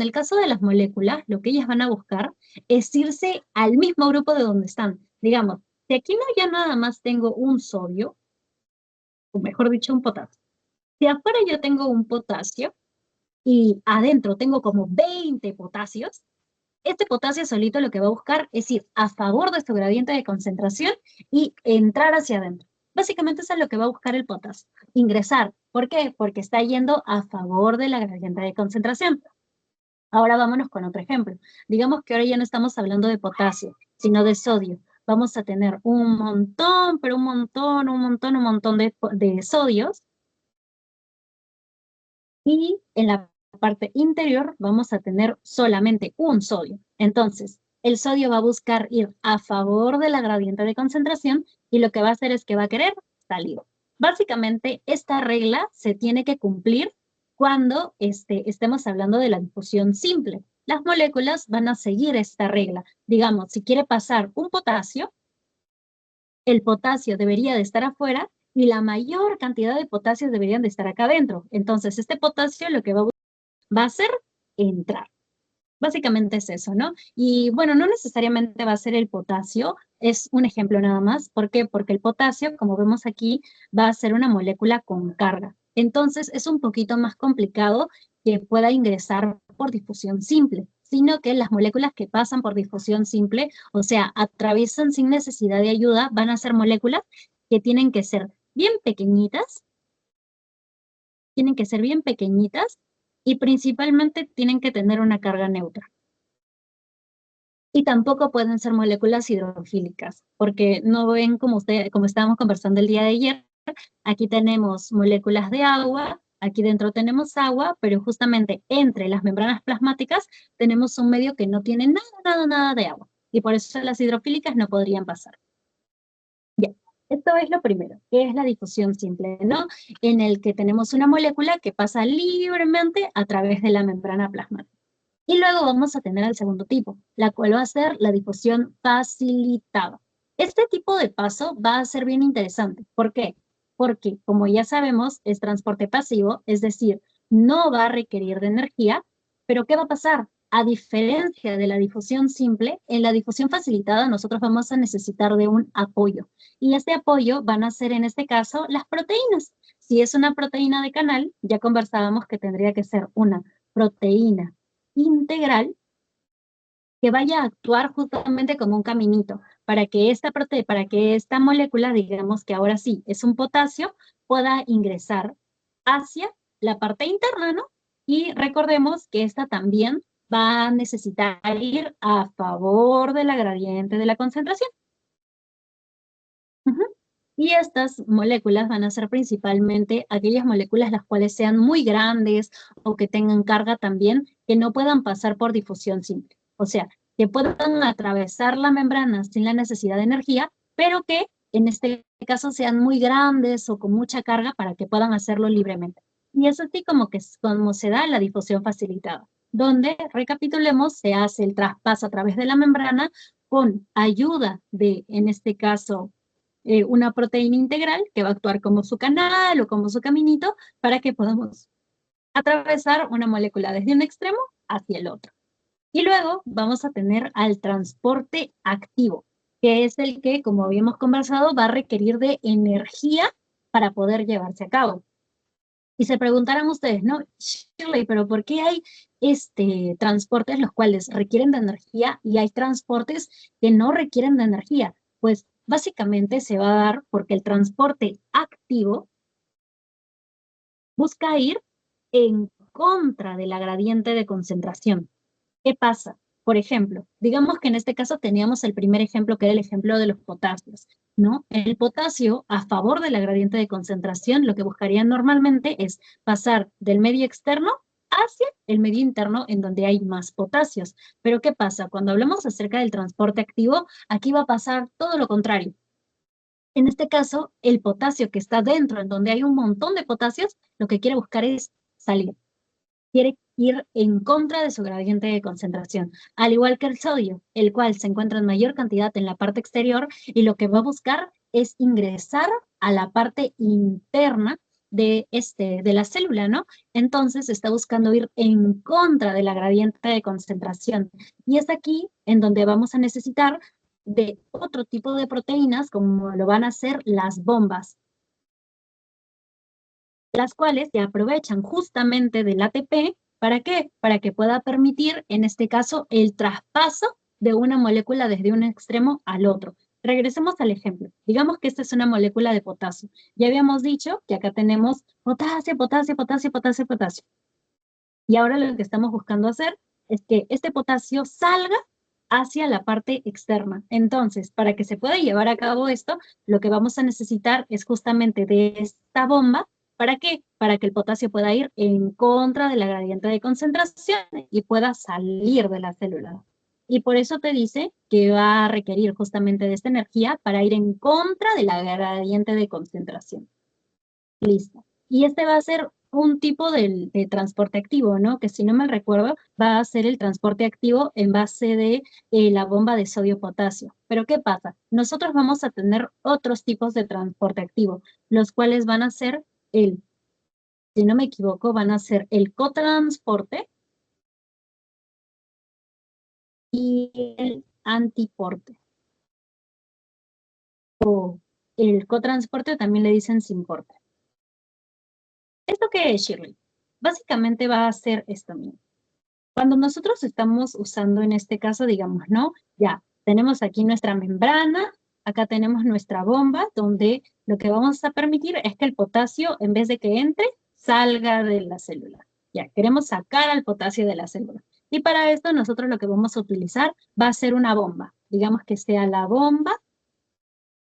el caso de las moléculas, lo que ellas van a buscar es irse al mismo grupo de donde están. Digamos, si aquí no ya nada más tengo un sodio, o mejor dicho, un potasio. Si afuera yo tengo un potasio y adentro tengo como 20 potasios, este potasio solito lo que va a buscar es ir a favor de su gradiente de concentración y entrar hacia adentro. Básicamente eso es lo que va a buscar el potasio. Ingresar. ¿Por qué? Porque está yendo a favor de la gradiente de concentración. Ahora vámonos con otro ejemplo. Digamos que ahora ya no estamos hablando de potasio, sino de sodio. Vamos a tener un montón, pero un montón de sodios. Y en la parte interior vamos a tener solamente un sodio. Entonces, el sodio va a buscar ir a favor de la gradiente de concentración y lo que va a hacer es que va a querer salir. Básicamente, esta regla se tiene que cumplir cuando estemos hablando de la difusión simple. Las moléculas van a seguir esta regla. Digamos, si quiere pasar un potasio, el potasio debería de estar afuera y la mayor cantidad de potasios deberían de estar acá adentro. Entonces, este potasio lo que va a hacer entrar. Básicamente es eso, ¿no? Y bueno, no necesariamente va a ser el potasio, es un ejemplo nada más. ¿Por qué? Porque el potasio, como vemos aquí, va a ser una molécula con carga. Entonces, es un poquito más complicado que pueda ingresar por difusión simple, sino que las moléculas que pasan por difusión simple, o sea, atraviesan sin necesidad de ayuda, van a ser moléculas que tienen que ser bien pequeñitas y principalmente tienen que tener una carga neutra. Y tampoco pueden ser moléculas hidrofílicas, porque no ven como estábamos conversando el día de ayer, aquí tenemos moléculas de agua, aquí dentro tenemos agua, pero justamente entre las membranas plasmáticas tenemos un medio que no tiene nada de agua. Y por eso las hidrofílicas no podrían pasar. Ya, esto es lo primero, que es la difusión simple, ¿no? En el que tenemos una molécula que pasa libremente a través de la membrana plasmática. Y luego vamos a tener el segundo tipo, la cual va a ser la difusión facilitada. Este tipo de paso va a ser bien interesante. ¿Por qué? Porque, como ya sabemos, es transporte pasivo, es decir, no va a requerir de energía, pero ¿qué va a pasar? A diferencia de la difusión simple, en la difusión facilitada nosotros vamos a necesitar de un apoyo. Y este apoyo van a ser, en este caso, las proteínas. Si es una proteína de canal, ya conversábamos que tendría que ser una proteína integral que vaya a actuar justamente como un caminito para que para que esta molécula, digamos que ahora sí es un potasio, pueda ingresar hacia la parte interna, ¿no? Y recordemos que esta también va a necesitar ir a favor de la gradiente de la concentración. Ujú. Y estas moléculas van a ser principalmente aquellas moléculas las cuales sean muy grandes o que tengan carga también, que no puedan pasar por difusión simple. O sea, que puedan atravesar la membrana sin la necesidad de energía, pero que en este caso sean muy grandes o con mucha carga para que puedan hacerlo libremente. Y es así como se da la difusión facilitada, donde, recapitulemos, se hace el traspaso a través de la membrana con ayuda de, en este caso, una proteína integral que va a actuar como su canal o como su caminito para que podamos atravesar una molécula desde un extremo hacia el otro. Y luego vamos a tener al transporte activo, que es el que, como habíamos conversado, va a requerir de energía para poder llevarse a cabo. Y se preguntarán ustedes, ¿no? Shirley, pero ¿por qué hay transportes los cuales requieren de energía y hay transportes que no requieren de energía? Pues básicamente se va a dar porque el transporte activo busca ir en contra de la gradiente de concentración. ¿Qué pasa? Por ejemplo, digamos que en este caso teníamos el primer ejemplo, que era el ejemplo de los potasios, ¿no? El potasio, a favor de la gradiente de concentración, lo que buscaría normalmente es pasar del medio externo hacia el medio interno en donde hay más potasios. Pero ¿qué pasa? Cuando hablamos acerca del transporte activo, aquí va a pasar todo lo contrario. En este caso, el potasio que está dentro, en donde hay un montón de potasios, lo que quiere buscar es salir. Quiere ir en contra de su gradiente de concentración, al igual que el sodio, el cual se encuentra en mayor cantidad en la parte exterior y lo que va a buscar es ingresar a la parte interna de la célula, ¿no? Entonces está buscando ir en contra de la gradiente de concentración. Y es aquí en donde vamos a necesitar de otro tipo de proteínas, como lo van a hacer las bombas, las cuales se aprovechan justamente del ATP. ¿Para qué? Para que pueda permitir, en este caso, el traspaso de una molécula desde un extremo al otro. Regresemos al ejemplo. Digamos que esta es una molécula de potasio. Ya habíamos dicho que acá tenemos potasio, potasio, potasio, potasio, potasio. Y ahora lo que estamos buscando hacer es que este potasio salga hacia la parte externa. Entonces, para que se pueda llevar a cabo esto, lo que vamos a necesitar es justamente de esta bomba. ¿Para qué? Para que el potasio pueda ir en contra de la gradiente de concentración y pueda salir de la célula. Y por eso te dice que va a requerir justamente de esta energía para ir en contra de la gradiente de concentración. Listo. Y este va a ser un tipo de transporte activo, ¿no? Que si no me recuerdo, va a ser el transporte activo en base de la bomba de sodio-potasio. Pero ¿qué pasa? Nosotros vamos a tener otros tipos de transporte activo, los cuales van a ser si no me equivoco, van a ser el cotransporte y el antiporte. O el cotransporte también le dicen sin porte. ¿Esto qué es, Shirley? Básicamente va a ser esto mismo. Cuando nosotros estamos usando en este caso, digamos, ¿no? Ya, tenemos aquí nuestra membrana, acá tenemos nuestra bomba, donde lo que vamos a permitir es que el potasio, en vez de que entre, salga de la célula. Ya, queremos sacar al potasio de la célula. Y para esto nosotros lo que vamos a utilizar va a ser una bomba. Digamos que sea la bomba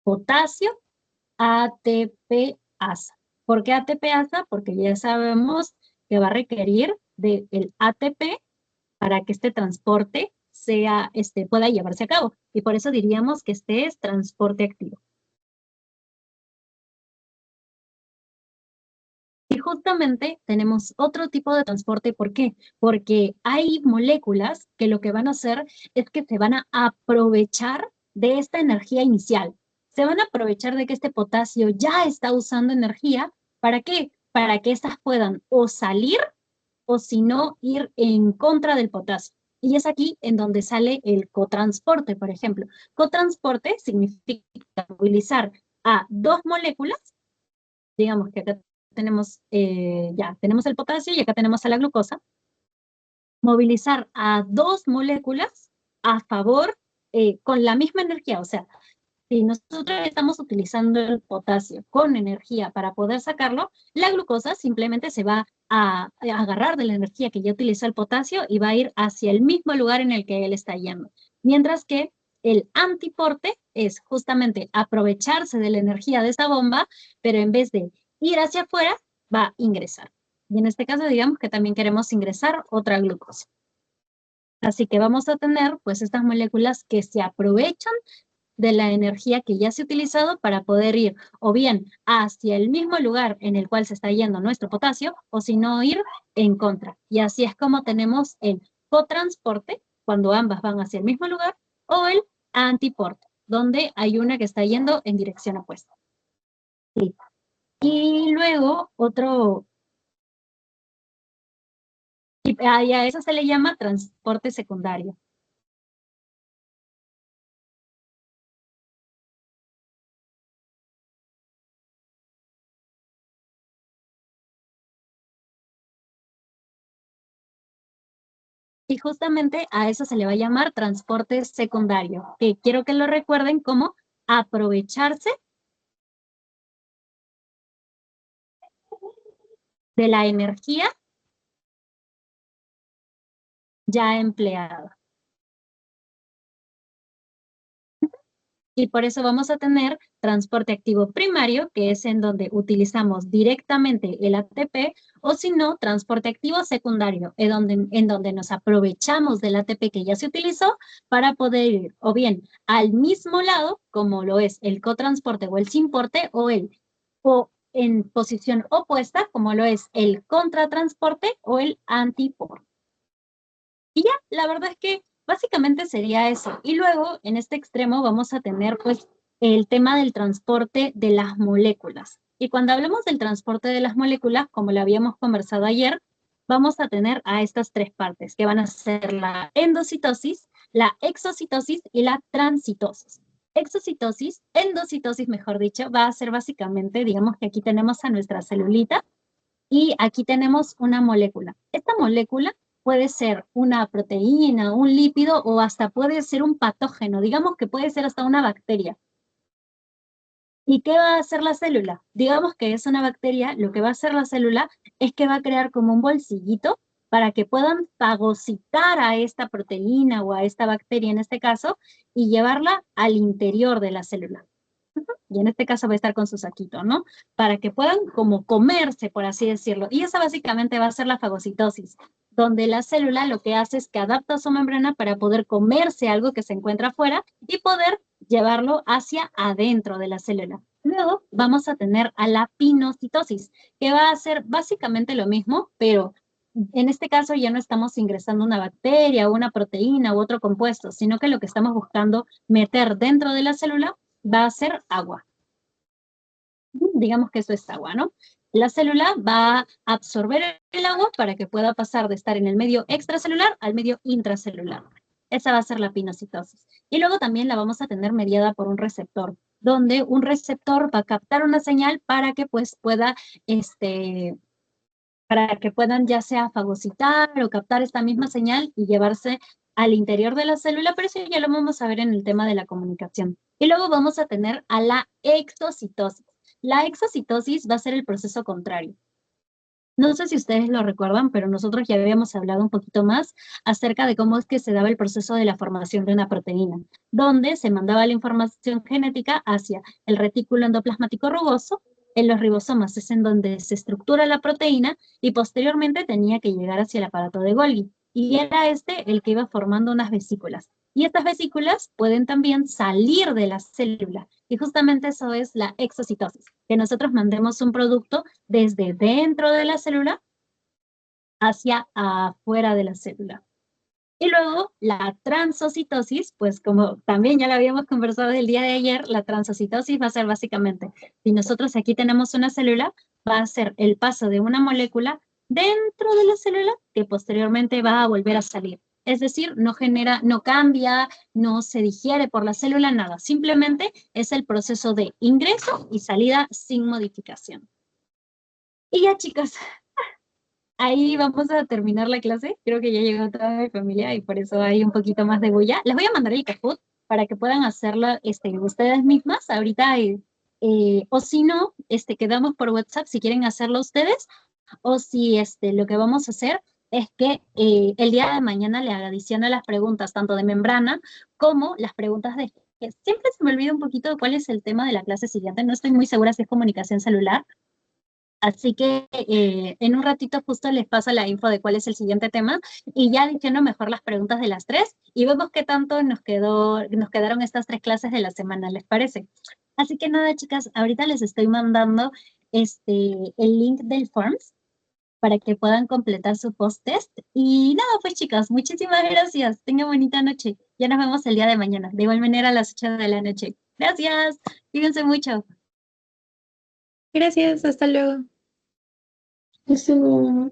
potasio ATP-ASA. ¿Por qué ATP-ASA? Porque ya sabemos que va a requerir del ATP para que este transporte pueda llevarse a cabo. Y por eso diríamos que este es transporte activo. Y justamente tenemos otro tipo de transporte. ¿Por qué? Porque hay moléculas que lo que van a hacer es que se van a aprovechar de esta energía inicial. Se van a aprovechar de que este potasio ya está usando energía. ¿Para qué? Para que éstas puedan o salir o si no ir en contra del potasio. Y es aquí en donde sale el cotransporte, por ejemplo. Cotransporte significa movilizar a dos moléculas, digamos que acá tenemos, ya tenemos el potasio y acá tenemos a la glucosa, movilizar a dos moléculas a favor con la misma energía. O sea, si nosotros estamos utilizando el potasio con energía para poder sacarlo, la glucosa simplemente se va a agarrar de la energía que ya utilizó el potasio y va a ir hacia el mismo lugar en el que él está yendo. Mientras que el antiporte es justamente aprovecharse de la energía de esta bomba, pero en vez de ir hacia afuera, va a ingresar. Y en este caso, digamos que también queremos ingresar otra glucosa. Así que vamos a tener pues estas moléculas que se aprovechan de la energía que ya se ha utilizado para poder ir o bien hacia el mismo lugar en el cual se está yendo nuestro potasio, o si no ir en contra. Y así es como tenemos el cotransporte, cuando ambas van hacia el mismo lugar, o el antiporte, donde hay una que está yendo en dirección opuesta. Sí. Y luego y a eso se le llama transporte secundario. Y justamente a eso se le va a llamar transporte secundario, que quiero que lo recuerden como aprovecharse de la energía ya empleada. Y por eso vamos a tener transporte activo primario, que es en donde utilizamos directamente el ATP, o si no, transporte activo secundario, en donde nos aprovechamos del ATP que ya se utilizó para poder ir o bien al mismo lado, como lo es el cotransporte o el simporte, o en posición opuesta, como lo es el contratransporte o el antiporte. Y ya, la verdad es que básicamente sería eso. Y luego, en este extremo, vamos a tener pues el tema del transporte de las moléculas. Y cuando hablamos del transporte de las moléculas, como lo habíamos conversado ayer, vamos a tener a estas tres partes, que van a ser la endocitosis, la exocitosis y la transitosis. Exocitosis, endocitosis, mejor dicho, va a ser básicamente, digamos que aquí tenemos a nuestra celulita, y aquí tenemos una molécula. Esta molécula puede ser una proteína, un lípido o hasta puede ser un patógeno. Digamos que puede ser hasta una bacteria. ¿Y qué va a hacer la célula? Digamos que es una bacteria, lo que va a hacer la célula es que va a crear como un bolsillito para que puedan fagocitar a esta proteína o a esta bacteria en este caso y llevarla al interior de la célula. Y en este caso va a estar con su saquito, ¿no? Para que puedan como comerse, por así decirlo. Y esa básicamente va a ser la fagocitosis, donde la célula lo que hace es que adapta su membrana para poder comerse algo que se encuentra afuera y poder llevarlo hacia adentro de la célula. Luego vamos a tener a la pinocitosis, que va a ser básicamente lo mismo, pero en este caso ya no estamos ingresando una bacteria, una proteína u otro compuesto, sino que lo que estamos buscando meter dentro de la célula va a ser agua. Digamos que eso es agua, ¿no? La célula va a absorber el agua para que pueda pasar de estar en el medio extracelular al medio intracelular. Esa va a ser la pinocitosis. Y luego también la vamos a tener mediada por un receptor, donde un receptor va a captar una señal para que pues pueda, para que puedan ya sea fagocitar o captar esta misma señal y llevarse al interior de la célula, pero eso ya lo vamos a ver en el tema de la comunicación. Y luego vamos a tener a la exocitosis. La exocitosis va a ser el proceso contrario. No sé si ustedes lo recuerdan, pero nosotros ya habíamos hablado un poquito más acerca de cómo es que se daba el proceso de la formación de una proteína, donde se mandaba la información genética hacia el retículo endoplasmático rugoso, en los ribosomas es en donde se estructura la proteína y posteriormente tenía que llegar hacia el aparato de Golgi. Y era este el que iba formando unas vesículas. Y estas vesículas pueden también salir de la célula. Y justamente eso es la exocitosis, que nosotros mandemos un producto desde dentro de la célula hacia afuera de la célula. Y luego la transocitosis, pues como también ya lo habíamos conversado el día de ayer, la transocitosis va a ser básicamente, si nosotros aquí tenemos una célula, va a ser el paso de una molécula dentro de la célula que posteriormente va a volver a salir. Es decir, no genera, no cambia, no se digiere por la célula, nada. Simplemente es el proceso de ingreso y salida sin modificación. Y ya, chicas, ahí vamos a terminar la clase. Creo que ya llegó toda mi familia y por eso hay un poquito más de bulla. Les voy a mandar el Kahoot para que puedan hacerlo ustedes mismas ahorita. O si no, quedamos por WhatsApp si quieren hacerlo ustedes. O si lo que vamos a hacer es que el día de mañana le adiciono las preguntas tanto de membrana como las preguntas de... que siempre se me olvida un poquito cuál es el tema de la clase siguiente. No estoy muy segura si es comunicación celular. Así que en un ratito justo les paso la info de cuál es el siguiente tema y ya diciendo mejor las preguntas de las tres y vemos qué tanto nos quedaron estas tres clases de la semana, ¿les parece? Así que nada, chicas, ahorita les estoy mandando el link del Forms para que puedan completar su post-test. Y nada, pues chicas, muchísimas gracias. Tengan bonita noche. Ya nos vemos el día de mañana, de igual manera a las 8 de la noche. Gracias. Cuídense mucho. Gracias, hasta luego. Hasta luego.